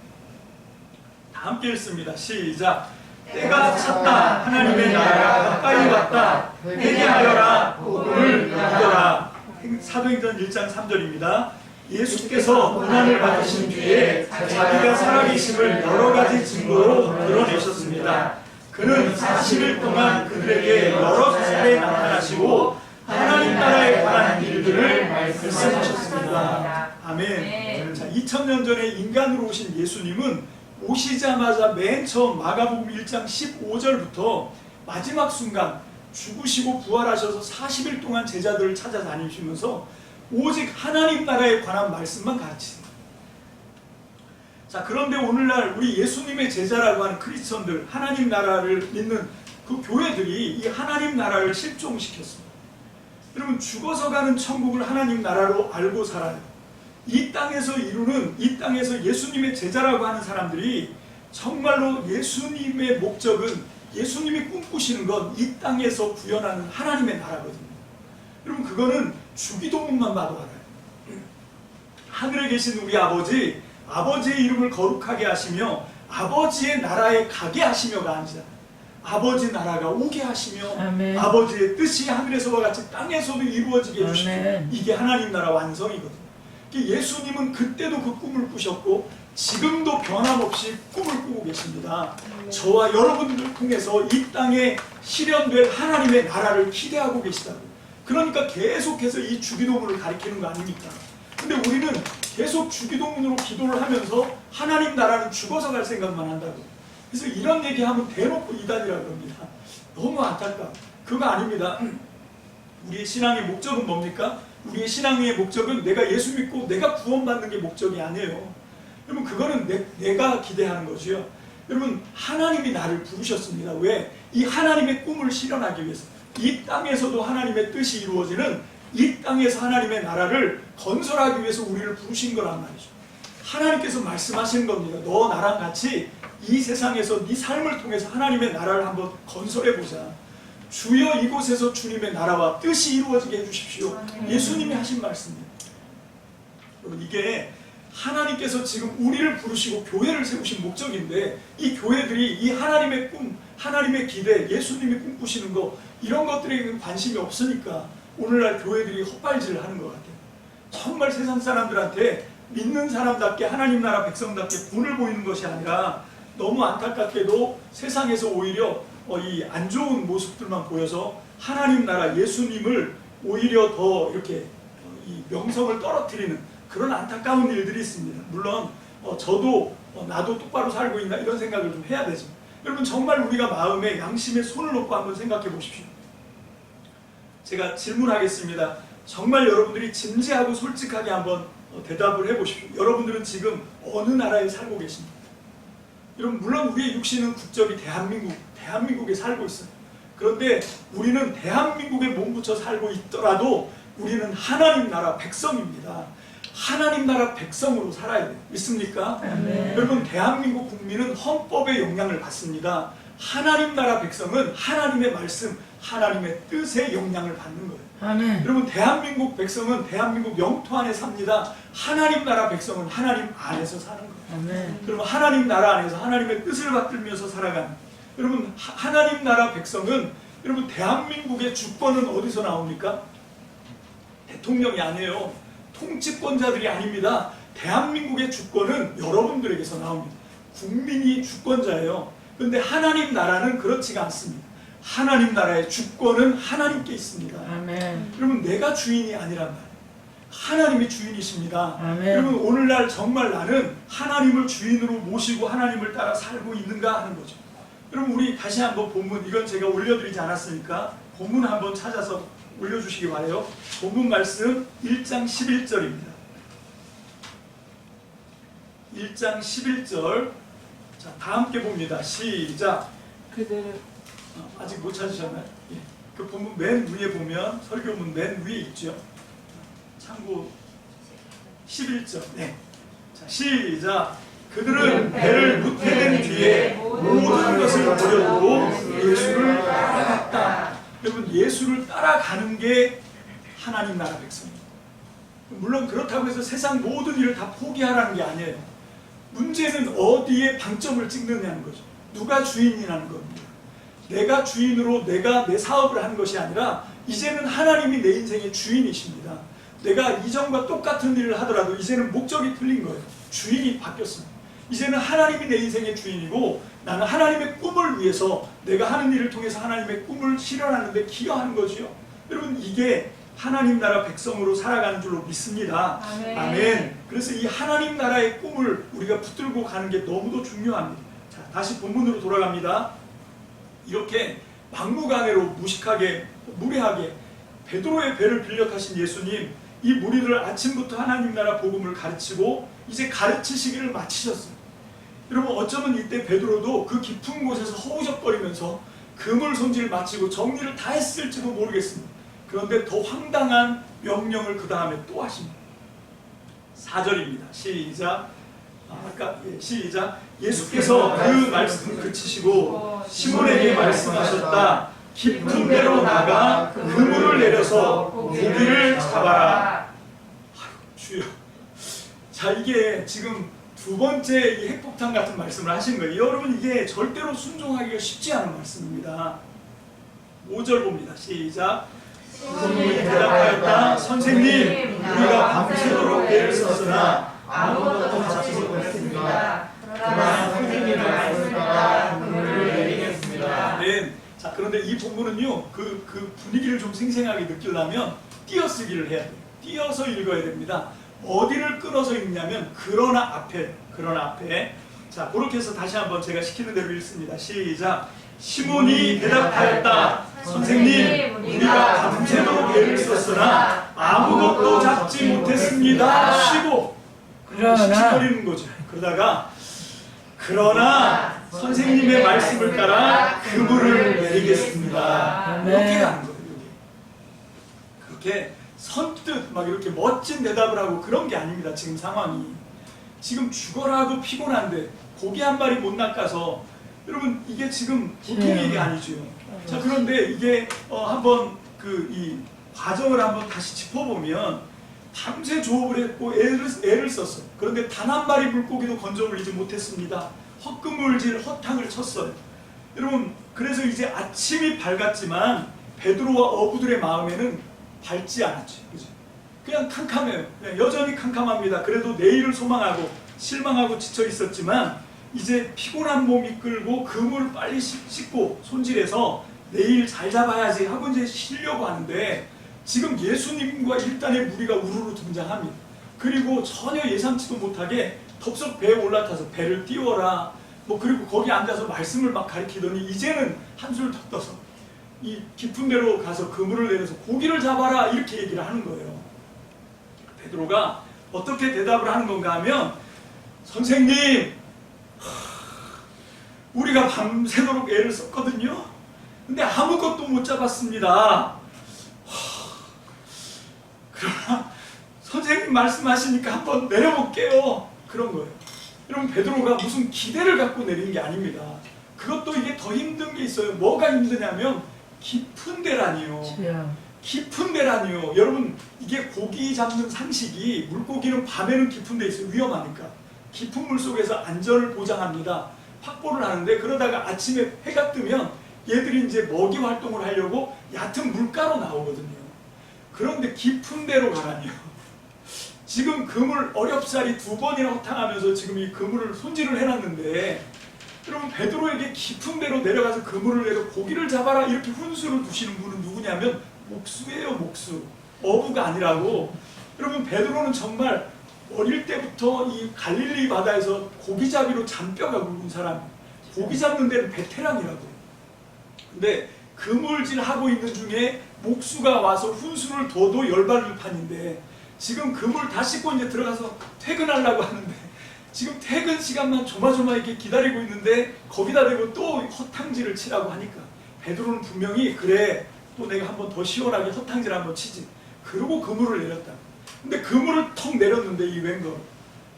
다 함께 읽습니다. 시작. 때가 찼다. 하나님의 나라가 가까이 왔다. 회개하여라. 복음을 믿어라. 사도행전 1장 3절입니다. 예수께서 고난을 받으신 뒤에 자기가 살아계심을 여러 가지 증거로 드러내셨습니다. 그는 40일 동안 그들에게 여러 차례 나타나시고 하나님 나라에 관한 일들을 말씀하셨습니다. 아멘. 자, 2000년 전에 인간으로 오신 예수님은 오시자마자 맨 처음 마가복음 1장 15절부터 마지막 순간 죽으시고 부활하셔서 40일 동안 제자들을 찾아다니시면서 오직 하나님 나라에 관한 말씀만 가르치십니다. 자, 그런데 오늘날 우리 예수님의 제자라고 하는 크리스천들, 하나님 나라를 믿는 그 교회들이 이 하나님 나라를 실종시켰습니다. 여러분, 죽어서 가는 천국을 하나님 나라로 알고 살아요. 이 땅에서 이루는, 이 땅에서 예수님의 제자라고 하는 사람들이 정말로 예수님의 목적은, 예수님이 꿈꾸시는 건 이 땅에서 구현하는 하나님의 나라거든요. 여러분, 그거는 주기도문만 봐도 알아요. 하늘에 계신 우리 아버지, 아버지의 이름을 거룩하게 하시며 아버지의 나라에 가게 하시며가 아니잖아요. 아버지 나라가 오게 하시며 아멘. 아버지의 뜻이 하늘에서와 같이 땅에서도 이루어지게 해주시고 아멘. 이게 하나님 나라 완성이거든요. 예수님은 그때도 그 꿈을 꾸셨고 지금도 변함없이 꿈을 꾸고 계십니다. 저와 여러분들을 통해서 이 땅에 실현될 하나님의 나라를 기대하고 계시다고요. 그러니까 계속해서 이 주기도문을 가리키는 거 아닙니까? 근데 우리는 계속 주기도문으로 기도를 하면서 하나님 나라는 죽어서 갈 생각만 한다고. 그래서 이런 얘기하면 대놓고 이단이라고 합니다. 너무 안타까워. 그거 아닙니다. 우리의 신앙의 목적은 뭡니까? 우리의 신앙의 목적은 내가 예수 믿고 내가 구원받는 게 목적이 아니에요. 여러분, 그거는 내가 기대하는 거지요. 여러분, 하나님이 나를 부르셨습니다. 왜? 이 하나님의 꿈을 실현하기 위해서. 이 땅에서도 하나님의 뜻이 이루어지는, 이 땅에서 하나님의 나라를 건설하기 위해서 우리를 부르신 거란 말이죠. 하나님께서 말씀하시는 겁니다. 너 나랑 같이 이 세상에서 네 삶을 통해서 하나님의 나라를 한번 건설해보자. 주여 이곳에서 주님의 나라와 뜻이 이루어지게 해주십시오. 예수님이 하신 말씀입니다. 여러분, 이게 하나님께서 지금 우리를 부르시고 교회를 세우신 목적인데, 이 교회들이 이 하나님의 꿈, 하나님의 기대, 예수님이 꿈꾸시는 거, 이런 것들에 관심이 없으니까 오늘날 교회들이 헛발질을 하는 것 같아요. 정말 세상 사람들한테 믿는 사람답게, 하나님 나라 백성답게 본을 보이는 것이 아니라 너무 안타깝게도 세상에서 오히려 이 안 좋은 모습들만 보여서 하나님 나라 예수님을 오히려 더 이렇게 이 명성을 떨어뜨리는 그런 안타까운 일들이 있습니다. 물론 저도 나도 똑바로 살고 있나 이런 생각을 좀 해야 되죠. 여러분, 정말 우리가 마음에 양심에 손을 놓고 한번 생각해 보십시오. 제가 질문하겠습니다. 정말 여러분들이 진지하고 솔직하게 한번 대답을 해보십시오. 여러분들은 지금 어느 나라에 살고 계십니까? 여러분, 물론 우리의 육신은 국적이 대한민국에 살고 있어요. 그런데 우리는 대한민국에 몸붙여 살고 있더라도 우리는 하나님 나라 백성입니다. 하나님 나라 백성으로 살아야 돼요. 믿습니까? 여러분, 대한민국 국민은 헌법의 영향을 받습니다. 하나님 나라 백성은 하나님의 말씀, 하나님의 뜻의 영향을 받는 거예요. 아멘. 여러분, 대한민국 백성은 대한민국 영토 안에 삽니다. 하나님 나라 백성은 하나님 안에서 사는 거예요. 아멘. 여러분, 하나님 나라 안에서 하나님의 뜻을 받들면서 살아가는, 여러분, 하나님 나라 백성은, 여러분, 대한민국의 주권은 어디서 나옵니까? 대통령이 아니에요. 통치권자들이 아닙니다. 대한민국의 주권은 여러분들에게서 나옵니다. 국민이 주권자예요. 그런데 하나님 나라는 그렇지가 않습니다. 하나님 나라의 주권은 하나님께 있습니다. 아멘. 여러분, 내가 주인이 아니란 말이에요. 하나님이 주인이십니다. 아멘. 여러분, 오늘날 정말 나는 하나님을 주인으로 모시고 하나님을 따라 살고 있는가 하는 거죠. 여러분, 우리 다시 한번 본문, 이건 제가 올려드리지 않았으니까 본문 한번 찾아서 올려주시기 바라요. 본문 말씀 1장 11절입니다. 1장 11절. 자, 다 함께 봅니다. 시작. 그들은 아직 못 찾으셨나요? 예. 그 본문 맨 위에 보면 설교문 맨 위에 있죠. 참고 11절. 네. 자, 시작. 그들은 배를 무태된 뒤에 모든 것을 버려두고 예수를 따라갔다. 여러분, 예수를 따라가는 게 하나님 나라 백성입니다. 물론 그렇다고 해서 세상 모든 일을 다 포기하라는 게 아니에요. 문제는 어디에 방점을 찍느냐는 거죠. 누가 주인이라는 겁니다. 내가 주인으로 내가 내 사업을 하는 것이 아니라 이제는 하나님이 내 인생의 주인이십니다. 내가 이전과 똑같은 일을 하더라도 이제는 목적이 틀린 거예요. 주인이 바뀌었습니다. 이제는 하나님이 내 인생의 주인이고 나는 하나님의 꿈을 위해서 내가 하는 일을 통해서 하나님의 꿈을 실현하는 데 기여하는 거죠. 여러분, 이게 하나님 나라 백성으로 살아가는 줄로 믿습니다. 아멘. 아멘. 그래서 이 하나님 나라의 꿈을 우리가 붙들고 가는 게 너무도 중요합니다. 자, 다시 본문으로 돌아갑니다. 이렇게 막무가내로 무식하게 무례하게 베드로의 배를 빌려 타신 예수님, 이 무리들을 아침부터 하나님 나라 복음을 가르치고 이제 가르치시기를 마치셨어요. 여러분, 어쩌면 이때 베드로도 그 깊은 곳에서 허우적거리면서 그물 손질을 마치고 정리를 다 했을지도 모르겠습니다. 그런데 더 황당한 명령을 그 다음에 또 하십니다. 4절입니다. 시작. 시작. 예수께서 그 말씀을 그치시고 시몬에게 말씀하셨다. 깊은 데로 나가 그물을 내려서 고기를 잡아라. 주여. 자, 이게 지금 두 번째 이 핵폭탄 같은 말씀을 하신 거예요. 여러분, 이게 절대로 순종하기가 쉽지 않은 말씀입니다. 5절 봅니다. 시작. 시몬이 대답하였다. 선생님, 우리가 밤새도록 애를 썼으나 아무것도 잡지 못했습니다. 그러나 선생님의 말씀을 따라 그물을 내리겠습니다. 네. 자, 그런데 이 본문은요, 그 분위기를 좀 생생하게 느끼려면 띄어쓰기를 해야 돼요. 띄어서 읽어야 됩니다. 어디를 끊어서 읽냐면 그러나 앞에. 자, 그렇게 해서 다시 한번 제가 시키는 대로 읽습니다. 시작. 시몬이 대답하였다. 선생님, 우리가 밤새도록 애를 썼으나 아무것도 잡지 못했습니다. 쉬고 시키거리는 거죠. 그러나 선생님의 말씀을 따라 그물을 내리겠습니다. 이렇게 가는 거예요. 그렇게 선뜻 막 이렇게 멋진 대답을 하고 그런 게 아닙니다. 지금 상황이. 지금 죽어라고 피곤한데 고기 한 마리 못 낚아서, 여러분, 이게 지금 보통의 일이 아니죠. 자, 그런데 이게 한번 이 과정을 한번 다시 짚어보면 밤새 조업을 했고 애를 썼어요. 그런데 단 한 마리 물고기도 건져 올리지 못했습니다. 헛금을질 헛탕을 쳤어요. 여러분, 그래서 이제 아침이 밝았지만 베드로와 어부들의 마음에는 밝지 않았죠. 그죠? 그냥 캄캄해요. 그냥 여전히 캄캄합니다. 그래도 내일을 소망하고 실망하고 지쳐 있었지만 이제 피곤한 몸이 끌고 그물을 빨리 씻고 손질해서 내일 잘 잡아야지 하고 이제 쉬려고 하는데 지금 예수님과 일단의 무리가 우르르 등장합니다. 그리고 전혀 예상치도 못하게 덥석 배에 올라타서 배를 띄워라, 그리고 거기 앉아서 말씀을 막 가르치더니 이제는 한술 더 떠서 이 깊은 데로 가서 그물을 내려서 고기를 잡아라, 이렇게 얘기를 하는 거예요. 베드로가 어떻게 대답을 하는 건가 하면, 선생님, 우리가 밤새도록 애를 썼거든요. 근데 아무것도 못 잡았습니다. 그러나 선생님 말씀하시니까 한번 내려볼게요. 그런 거예요. 여러분, 베드로가 무슨 기대를 갖고 내린 게 아닙니다. 그것도 이게 더 힘든 게 있어요. 뭐가 힘드냐면 깊은 데라니요. 깊은 데라니요. 여러분, 이게 고기 잡는 상식이, 물고기는 밤에는 깊은 데 있어요. 위험하니까. 깊은 물 속에서 안전을 보장합니다. 확보를 하는데, 그러다가 아침에 해가 뜨면 얘들이 이제 먹이 활동을 하려고 얕은 물가로 나오거든요. 그런데 깊은 데로 가라니요. 지금 그물 어렵사리 2번이나 허탕하면서 지금 이 그물을 손질을 해놨는데, 여러분, 베드로에게 깊은 데로 내려가서 그물을 내려 고기를 잡아라 이렇게 훈수를 두시는 분은 누구냐면 목수예요. 목수. 어부가 아니라고. 여러분, 베드로는 정말 어릴 때부터 이 갈릴리 바다에서 고기잡이로 잔뼈가 굵은 사람, 고기 잡는 데는 베테랑이라고. 근데 그물질 하고 있는 중에 목수가 와서 훈수를 둬도 열받을 판인데, 지금 그물 다 씻고 이제 들어가서 퇴근하려고 하는데, 지금 퇴근 시간만 조마조마하게 기다리고 있는데 거기다 대고 또 허탕질을 치라고 하니까 베드로는 분명히, 그래, 또 내가 한번 더 시원하게 허탕질 한번 치지, 그러고 그물을 내렸다. 근데 그물을 턱 내렸는데 이 웬걸,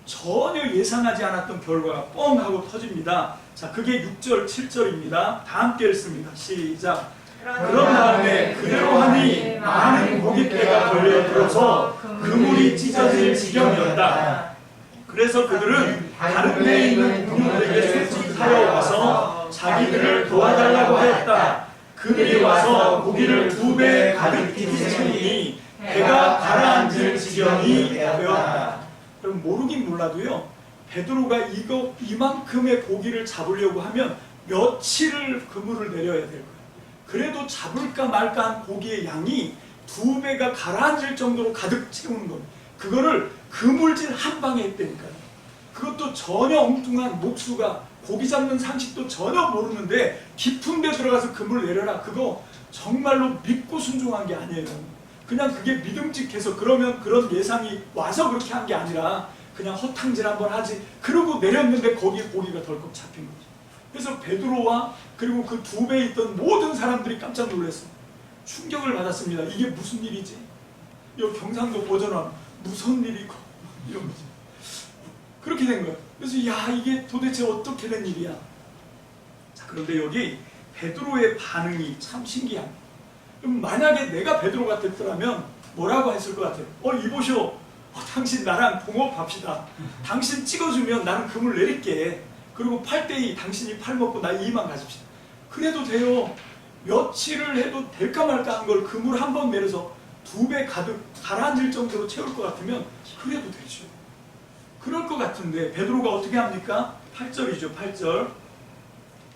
전혀 예상하지 않았던 결과가 뻥 하고 터집니다. 자, 그게 6절 7절입니다. 다 함께 읽습니다. 시작. 그런 다음에 그대로 하니 많은 고깃배가 걸려들어서 그물이 찢어질 지경이었다. 그래서 그들은 다른 데에 있는 그물에게 솔직하여 와서 자기들을 도와달라고 하였다. 그들이 와서 고기를 2배 가득 뒤집으니 배가 가라앉을 지경이 되었다. 그럼 모르긴 몰라도요, 베드로가 이만큼의 고기를 잡으려고 하면 며칠을 그물을 내려야 될 거예요. 그래도 잡을까 말까 한 고기의 양이 2배가 가라앉을 정도로 가득 채우는 겁니다. 그거를 그물질 한 방에 했다니까요. 그것도 전혀 엉뚱한 목수가 고기 잡는 상식도 전혀 모르는데 깊은 데 들어가서 그물 내려라. 그거 정말로 믿고 순종한 게 아니에요. 그냥 그게 믿음직해서 그러면 그런 예상이 와서 그렇게 한 게 아니라 그냥 허탕질 한번 하지. 그러고 내렸는데 거기에 고기가 덜컥 잡힌 거죠. 그래서 베드로와 그리고 그 2배에 있던 모든 사람들이 깜짝 놀랐어요. 충격을 받았습니다. 이게 무슨 일이지? 이 경상도 버전은 무슨 일이고 이런 거죠. 그렇게 된 거예요. 그래서 야, 이게 도대체 어떻게 된 일이야? 자, 그런데 여기 베드로의 반응이 참 신기합니다. 그럼 만약에 내가 베드로 같았더라면 뭐라고 했을 것 같아요? 이보쇼, 당신 나랑 동업합시다. 당신 찍어주면 나는 그물 내릴게. 그리고 8대2 당신이 8 먹고 나 2만 가집시다. 그래도 돼요. 며칠을 해도 될까 말까 한 걸 그물 한 번 내려서 2배 가득 가라앉을 정도로 채울 것 같으면 그래도 되죠. 그럴 것 같은데 베드로가 어떻게 합니까? 8절이죠. 8절.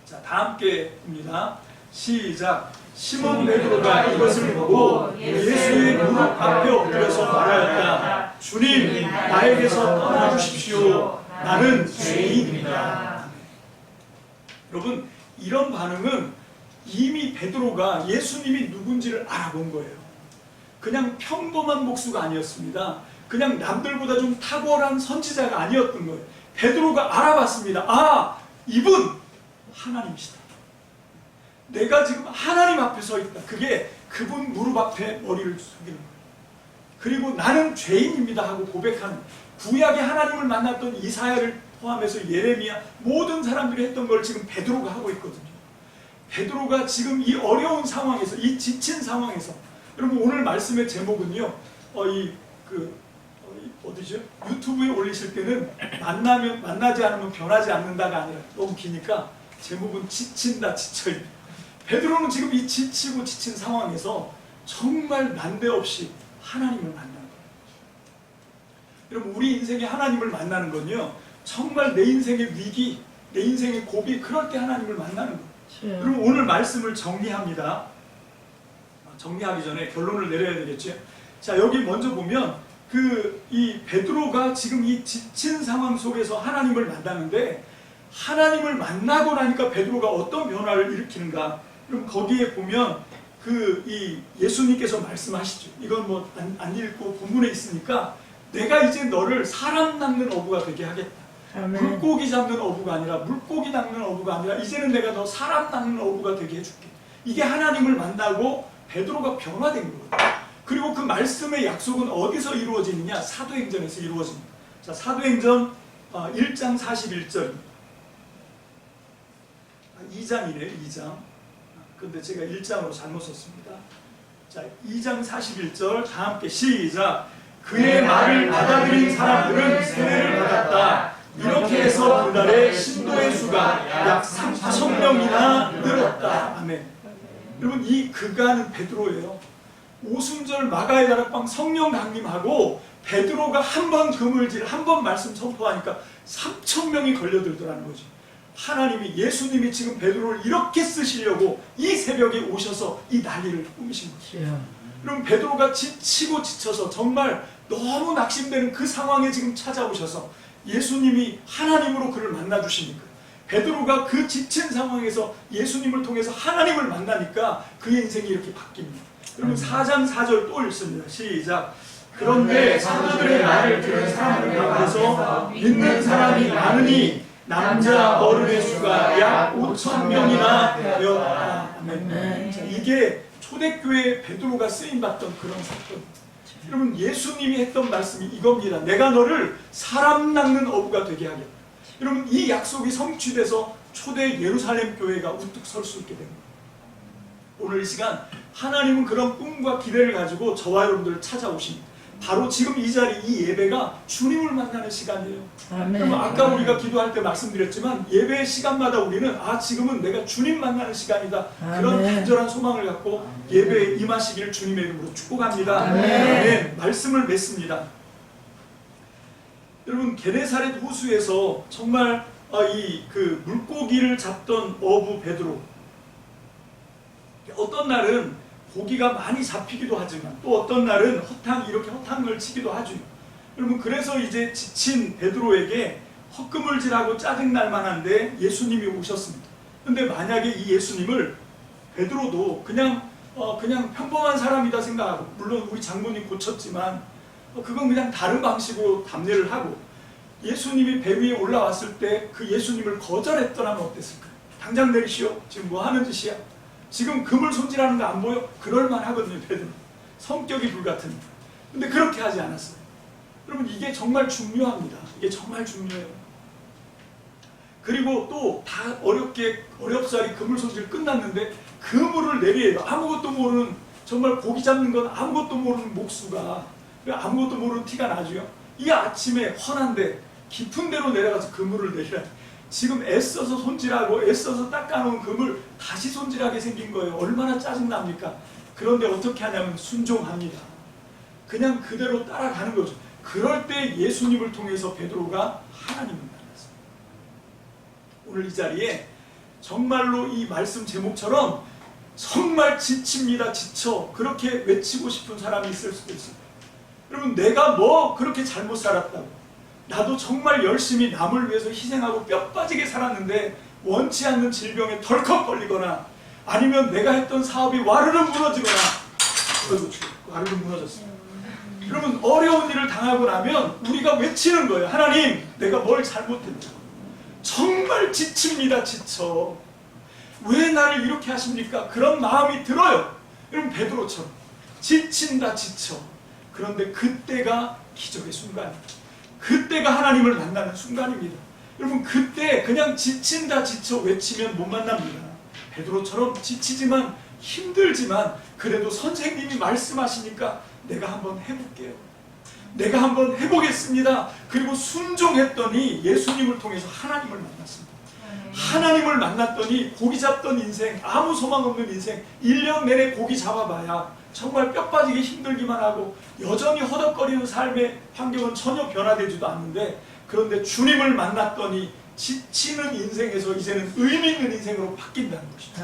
자, 다 함께 봅니다. 시작. 시몬 베드로가 이것을 보고 예수의 무릎 앞에 엎드려서 말하였다. 주님, 나에게서 떠나주십시오. 나는 죄인입니다. 여러분, 이런 반응은 이미 베드로가 예수님이 누군지를 알아본 거예요. 그냥 평범한 목수가 아니었습니다. 그냥 남들보다 좀 탁월한 선지자가 아니었던 거예요. 베드로가 알아봤습니다. 아, 이분 하나님이시다. 내가 지금 하나님 앞에 서 있다. 그게 그분 무릎 앞에 머리를 숙이는 거예요. 그리고 나는 죄인입니다 하고 고백하는, 구약의 하나님을 만났던 이사야를 포함해서 예레미야 모든 사람들이 했던 걸 지금 베드로가 하고 있거든요. 베드로가 지금 이 어려운 상황에서, 이 지친 상황에서, 여러분 오늘 말씀의 제목은요, 어디죠? 유튜브에 올리실 때는 만나지 않으면 변하지 않는다가 아니라 너무 기니까 제목은 지친다, 지쳐있다. 베드로는 지금 이 지치고 지친 상황에서 정말 난데없이 하나님을 만나는 거예요. 여러분, 우리 인생에 하나님을 만나는 건요, 정말 내 인생의 위기, 내 인생의 고비, 그럴 때 하나님을 만나는 거예요. 그럼 오늘 말씀을 정리합니다. 정리하기 전에 결론을 내려야 되겠죠. 자, 여기 먼저 보면 이 베드로가 지금 이 지친 상황 속에서 하나님을 만나는데, 하나님을 만나고 나니까 베드로가 어떤 변화를 일으키는가? 그럼 거기에 보면 이 예수님께서 말씀하시죠. 이건 뭐 안 읽고 본문에 있으니까, 내가 이제 너를 사람 낚는 어부가 되게 하겠다. 물고기 잡는 어부가 아니라, 물고기 낚는 어부가 아니라, 이제는 내가 너 사람 낚는 어부가 되게 해줄게. 이게 하나님을 만나고 베드로가 변화된 거거든요. 그리고 그 말씀의 약속은 어디서 이루어지느냐? 사도행전에서 이루어집니다. 자, 사도행전 1장 41절. 2장이네요, 2장. 근데 제가 1장으로 잘못 썼습니다. 자, 2장 41절 다 함께 시작. 그의 말을 받아들인 사람들은 세례를 받았다. 이렇게 해서 그날의 신도의 수가 약 3,000명이나 늘었다. 아멘. 여러분, 이 그가는 베드로예요. 오순절 마가의 다락방 성령 강림하고 베드로가 한 번 그물질, 한 번 말씀 선포하니까 3,000명이 걸려들더라는 거죠. 하나님이, 예수님이 지금 베드로를 이렇게 쓰시려고 이 새벽에 오셔서 이 난리를 꾸미신 거죠. 그럼 베드로가 지치고 지쳐서 정말 너무 낙심되는 그 상황에 지금 찾아오셔서 예수님이 하나님으로 그를 만나주시니까, 베드로가 그 지친 상황에서 예수님을 통해서 하나님을 만나니까 그의 인생이 이렇게 바뀝니다. 여러분 4장 4절 또 읽습니다. 시작. 그런데 사도들의 말을 들은 사람들 가운데서 믿는 사람이 많으니 남자 어른의 수가 약 5,000명이나 되었다. 아멘. 자, 이게 초대교회 베드로가 쓰임받던 그런 사건. 여러분, 예수님이 했던 말씀이 이겁니다. 내가 너를 사람 낚는 어부가 되게 하겠다. 여러분, 이 약속이 성취돼서 초대 예루살렘 교회가 우뚝 설 수 있게 됩니다. 오늘 이 시간 하나님은 그런 꿈과 기대를 가지고 저와 여러분들을 찾아오십니다. 바로 지금 이 자리, 이 예배가 주님을 만나는 시간이에요. 아멘. 그럼 아까 우리가 기도할 때 말씀드렸지만 예배 시간마다 우리는 지금은 내가 주님 만나는 시간이다. 그런 아멘. 간절한 소망을 갖고 예배에 임하시기를 주님의 이름으로 축복합니다. 아멘. 아멘. 말씀을 맺습니다. 여러분 게네사렛 호수에서 정말 그 물고기를 잡던 어부 베드로, 어떤 날은 고기가 많이 잡히기도 하지만 또 어떤 날은 이렇게 허탕을 치기도 하죠. 여러분 그래서 이제 지친 베드로에게 헛금을질하고 짜증날 만한데 예수님이 오셨습니다. 근데 만약에 이 예수님을 베드로도 그냥 평범한 사람이다 생각하고, 물론 우리 장모님 고쳤지만 그건 그냥 다른 방식으로 답례를 하고 예수님이 배 위에 올라왔을 때 그 예수님을 거절했더라면 어땠을까요? 당장 내리시오. 지금 뭐 하는 짓이야? 지금 금을 손질하는 거 안 보여? 그럴만 하거든요. 베드로 성격이 불같으니까. 근데 그렇게 하지 않았어요. 여러분 이게 정말 중요합니다. 이게 정말 중요해요. 그리고 또 다 어렵사리 그물 손질 끝났는데 그물을 내리에요. 아무것도 모르는, 정말 고기 잡는 건 아무것도 모르는 목수가 아무것도 모르는 티가 나죠. 이 아침에 헌한데 깊은 데로 내려가서 그물을 내리라. 지금 애써서 손질하고 애써서 닦아놓은 그물 다시 손질하게 생긴 거예요. 얼마나 짜증납니까? 그런데 어떻게 하냐면 순종합니다. 그냥 그대로 따라가는 거죠. 그럴 때 예수님을 통해서 베드로가 하나님을 만났어요. 오늘 이 자리에 정말로 이 말씀 제목처럼 정말 지칩니다, 지쳐, 그렇게 외치고 싶은 사람이 있을 수도 있습니다. 여러분 내가 뭐 그렇게 잘못 살았다고, 나도 정말 열심히 남을 위해서 희생하고 뼈 빠지게 살았는데 원치 않는 질병에 덜컥 걸리거나 아니면 내가 했던 사업이 와르르 무너지거나, 와르르 무너졌어요. 여러분 어려운 일을 당하고 나면 우리가 외치는 거예요. 하나님 내가 뭘 잘못했냐고. 정말 지칩니다, 지쳐. 왜 나를 이렇게 하십니까? 그런 마음이 들어요. 여러분 베드로처럼 지친다, 지쳐. 그런데 그때가 기적의 순간입니다. 그때가 하나님을 만나는 순간입니다. 여러분 그때 그냥 지친다, 지쳐 외치면 못 만납니다. 베드로처럼 지치지만 힘들지만 그래도 선생님이 말씀하시니까 내가 한번 해볼게요. 내가 한번 해보겠습니다. 그리고 순종했더니 예수님을 통해서 하나님을 만났습니다. 하나님을 만났더니 고기 잡던 인생, 아무 소망 없는 인생, 1년 내내 고기 잡아봐야 정말 뼈 빠지게 힘들기만 하고 여전히 허덕거리는 삶의 환경은 전혀 변화되지도 않는데, 그런데 주님을 만났더니 지치는 인생에서 이제는 의미 있는 인생으로 바뀐다는 것이죠.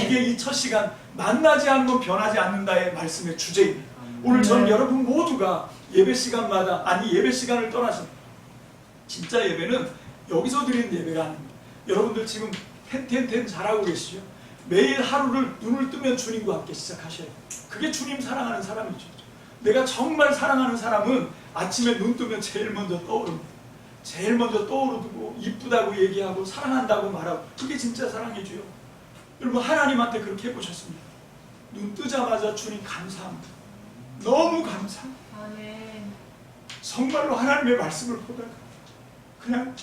이게 이 첫 시간 만나지 않으면 변하지 않는다의 말씀의 주제입니다. 오늘 전 여러분 모두가 예배 시간마다, 예배 시간을 떠나서 진짜 예배는 여기서 드리는 예배가 아닙니다. 여러분들 지금 텐텐텐 잘하고 계시죠? 매일 하루를 눈을 뜨면 주님과 함께 시작하셔야 돼요. 그게 주님 사랑하는 사람이죠. 내가 정말 사랑하는 사람은 아침에 눈 뜨면 제일 먼저 떠오릅니다. 제일 먼저 떠오르고 이쁘다고 얘기하고 사랑한다고 말하고, 그게 진짜 사랑이죠. 여러분 하나님한테 그렇게 해보셨습니다. 눈 뜨자마자 주님 감사합니다. 너무 감사합니다. 정말로 하나님의 말씀을 보다가 그냥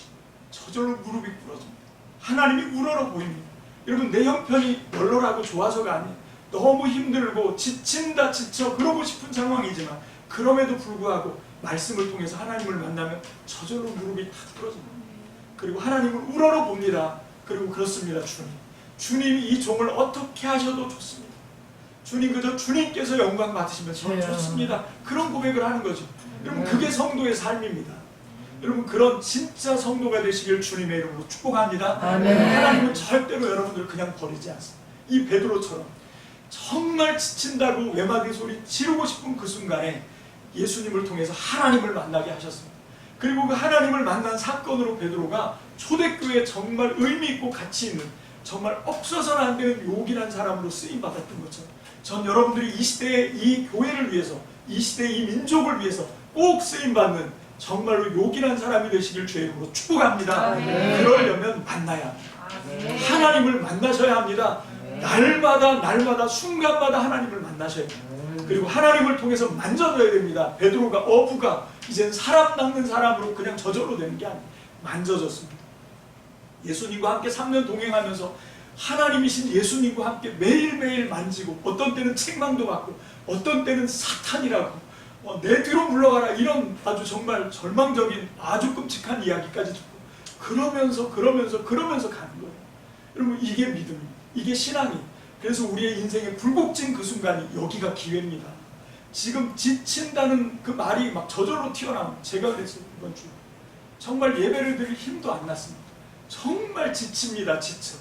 저절로 무릎이 꿇어집니다. 하나님이 우러러 보입니다. 여러분 내 형편이 널널하고 좋아서가 아니에요. 너무 힘들고 지친다, 지쳐 그러고 싶은 상황이지만 그럼에도 불구하고 말씀을 통해서 하나님을 만나면 저절로 무릎이 탁 꿇어집니다. 그리고 하나님을 우러러 봅니다. 그리고 그렇습니다. 주님이 이 종을 어떻게 하셔도 좋습니다. 주님 그저 주님께서 영광 받으시면 저는 좋습니다. 그런 고백을 하는 거죠. 여러분 그게 성도의 삶입니다. 여러분 그런 진짜 성도가 되시길 주님의 이름으로 축복합니다. 아멘. 하나님은 절대로 여러분들 그냥 버리지 않습니다. 이 베드로처럼 정말 지친다고 외마디 소리 지르고 싶은 그 순간에 예수님을 통해서 하나님을 만나게 하셨습니다. 그리고 그 하나님을 만난 사건으로 베드로가 초대교회에 정말 의미 있고 가치 있는, 정말 없어서는 안 되는 요긴한 사람으로 쓰임받았던 것처럼 전 여러분들이 이 시대의 이 교회를 위해서, 이 시대의 이 민족을 위해서 꼭 쓰임받는 정말로 요긴한 사람이 되시길 주의 이름으로 축복합니다. 그러려면 만나야 합니다. 하나님을 만나셔야 합니다. 날마다 순간마다 하나님을 만나셔야 됩니다. 그리고 하나님을 통해서 만져줘야 됩니다. 베드로가 어부가 이젠 사람 낚는 사람으로 그냥 저절로 되는 게 아니에요. 만져졌습니다. 예수님과 함께 3년 동행하면서 하나님이신 예수님과 함께 매일매일 만지고, 어떤 때는 책망도 받고 어떤 때는 사탄이라고, 내 뒤로 물러가라, 이런 아주 정말 절망적인 아주 끔찍한 이야기까지 듣고 그러면서 가는 거예요. 여러분, 이게 믿음이에요. 이게 신앙이에요. 그래서 우리의 인생의 굴곡진 그 순간이 여기가 기회입니다. 지금 지친다는 그 말이 막 저절로 튀어나오는, 제가 그랬어요. 이번 주 정말 예배를 드릴 힘도 안 났습니다. 정말 지칩니다. 지쳐.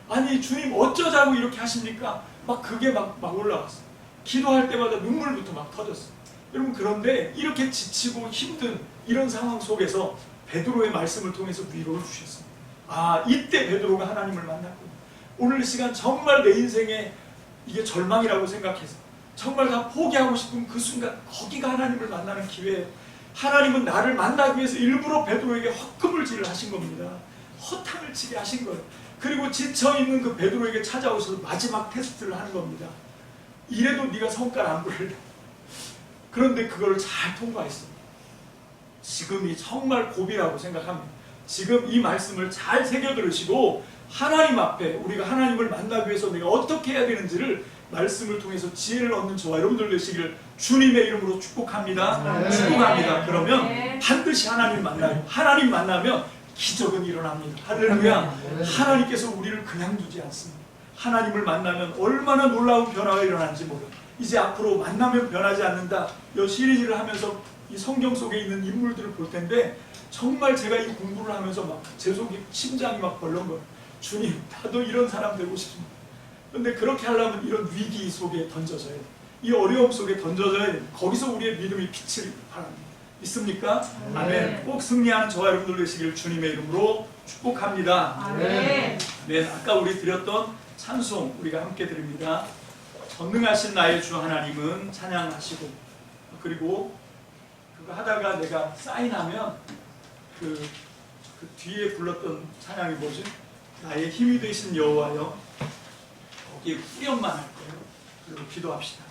아니 주님 어쩌자고 이렇게 하십니까? 막 그게 막 올라왔어요. 기도할 때마다 눈물부터 막 터졌어요. 여러분, 그런데 이렇게 지치고 힘든 이런 상황 속에서 베드로의 말씀을 통해서 위로를 주셨습니다. 아, 이때 베드로가 하나님을 만났고, 오늘 이 시간 정말 내 인생에 이게 절망이라고 생각해서 정말 다 포기하고 싶은 그 순간, 거기가 하나님을 만나는 기회예요. 하나님은 나를 만나기 위해서 일부러 베드로에게 헛금을질을 하신 겁니다. 허탕을 치게 하신 거예요. 그리고 지쳐있는 그 베드로에게 찾아오셔서 마지막 테스트를 하는 겁니다. 이래도 네가 성깔 안 부릴래. 그런데 그걸 잘 통과했어요. 지금이 정말 고비라고 생각합니다. 지금 이 말씀을 잘 새겨 들으시고 하나님 앞에 우리가 하나님을 만나기 위해서 내가 어떻게 해야 되는지를 말씀을 통해서 지혜를 얻는 저와 여러분들 되시기를 주님의 이름으로 축복합니다. 네. 축복합니다. 그러면 반드시 하나님 만나요. 하나님 만나면 기적은 일어납니다. 할렐루야. 네. 하나님께서 우리를 그냥 두지 않습니다. 하나님을 만나면 얼마나 놀라운 변화가 일어나는지 몰라요. 이제 앞으로 만나면 변하지 않는다, 이 시리즈를 하면서 이 성경 속에 있는 인물들을 볼 텐데 정말 제가 이 공부를 하면서 막 제 속이 심장이 막 벌렁거려요. 주님, 나도 이런 사람 되고 싶습니다. 그런데 그렇게 하려면 이런 위기 속에 던져져야 돼요. 이 어려움 속에 던져져야 돼요. 거기서 우리의 믿음이 빛을 발합니다. 있습니까? 네. 아멘. 꼭 승리하는 저와 여러분들 되시기를 주님의 이름으로 축복합니다. 아멘. 네, 아까 우리 드렸던 찬송 우리가 함께 드립니다. 전능하신 나의 주 하나님은 찬양하시고, 그리고 그거 하다가 내가 사인하면 그 뒤에 불렀던 찬양이 뭐지? 나의 힘이 되신 여호와여, 거기에 후렴만 할 거예요. 그리고 기도합시다.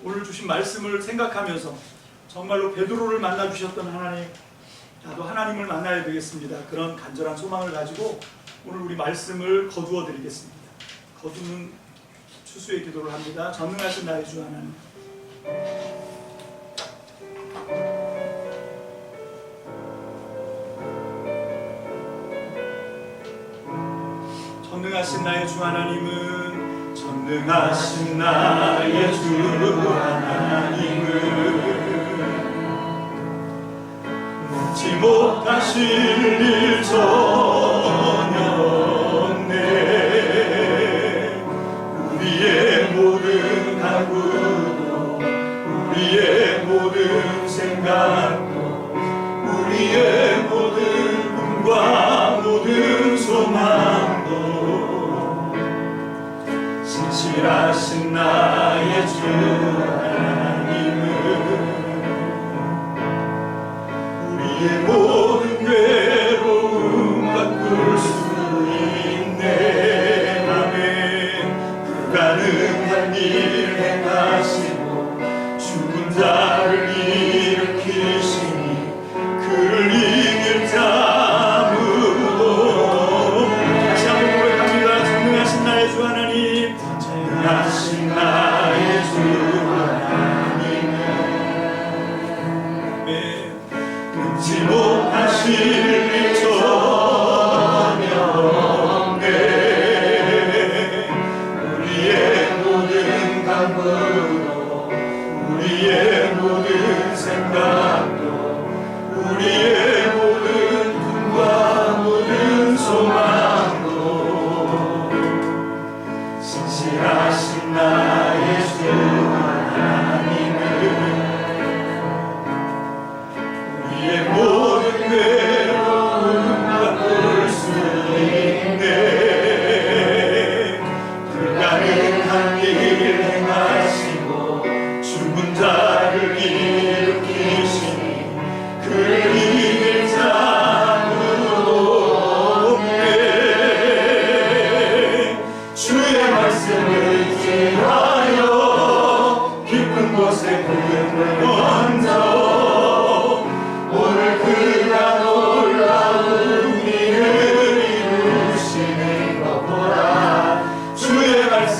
오늘 주신 말씀을 생각하면서 정말로 베드로를 만나 주셨던 하나님, 나도 하나님을 만나야 되겠습니다. 그런 간절한 소망을 가지고 오늘 우리 말씀을 거두어 드리겠습니다. 거두는 추수의 기도를 합니다. 전능하신 나의 주 하나님, 전능하신 나의 주 하나님은, 전능하신 나의 주 하나님은 묻지 못하실 일 전혀 없네. 우리의 모든 간구도, 우리의 모든 생각도, 우리의 모든 꿈과 모든 소망도 진실하신 나의 주 하나님은 우리의 모든 괴로움 바꿀 수 있네. 아멘. 불가능한 일 행하시고 죽은 자를 일으키시니 그를 이길 자 아무도. 다시 한번 고백합니다. 전능하신 나의 주 하나님, 전능하신 나의 주 하나님은 묻지 못하실 일 전혀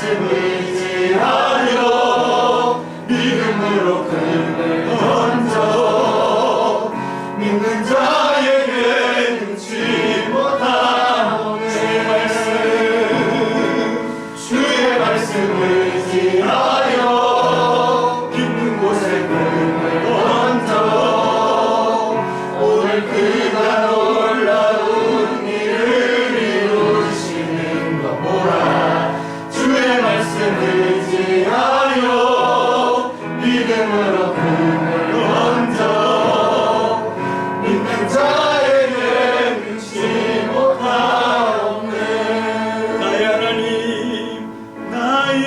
말씀 의지하여 믿음으로 금을 던져 믿는 자에게 능치 못하오 주의 말씀 의지하여 깊은 곳에 금을 던져 오늘 그가 놀라운 일을 이루시는 것 보라 주의 말씀 의지하여 믿음으로 금을 던져 믿는 자에게 능치 못하옵네 나의 하나님, 나의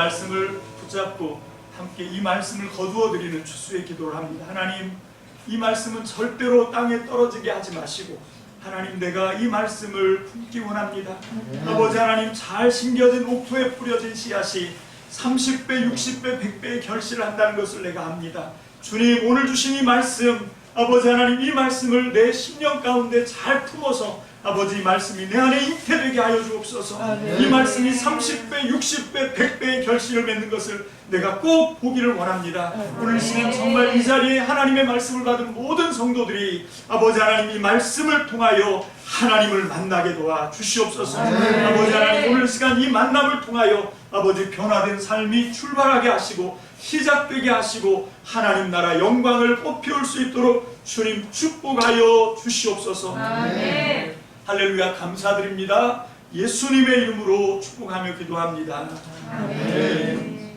말씀을 붙잡고 함께 이 말씀을 거두어 드리는 주수의 기도를 합니다. 하나님, 이 말씀은 절대로 땅에 떨어지게 하지 마시고 하나님, 내가 이 말씀을 품기 원합니다. 아버지 하나님, 잘 심겨진 옥토에 뿌려진 씨앗이 30배, 60배, 100배의 결실을 한다는 것을 내가 압니다. 주님, 오늘 주신 이 말씀, 아버지 하나님, 이 말씀을 내 심령 가운데 잘 품어서 아버지 이 말씀이 내 안에 잉태되게 하여 주옵소서. 이 말씀이 30배, 60배, 100배의 결실을 맺는 것을 내가 꼭 보기를 원합니다. 오늘 이 시간 정말 이 자리에 하나님의 말씀을 받은 모든 성도들이 아버지 하나님 이 말씀을 통하여 하나님을 만나게 도와 주시옵소서. 아버지 하나님, 오늘 이 시간 이 만남을 통하여 아버지 변화된 삶이 출발하게 하시고 시작되게 하시고 하나님 나라 영광을 꽃피울 수 있도록 주님 축복하여 주시옵소서. 아멘. 할렐루야, 감사드립니다. 예수님의 이름으로 축복하며 기도합니다. 아멘.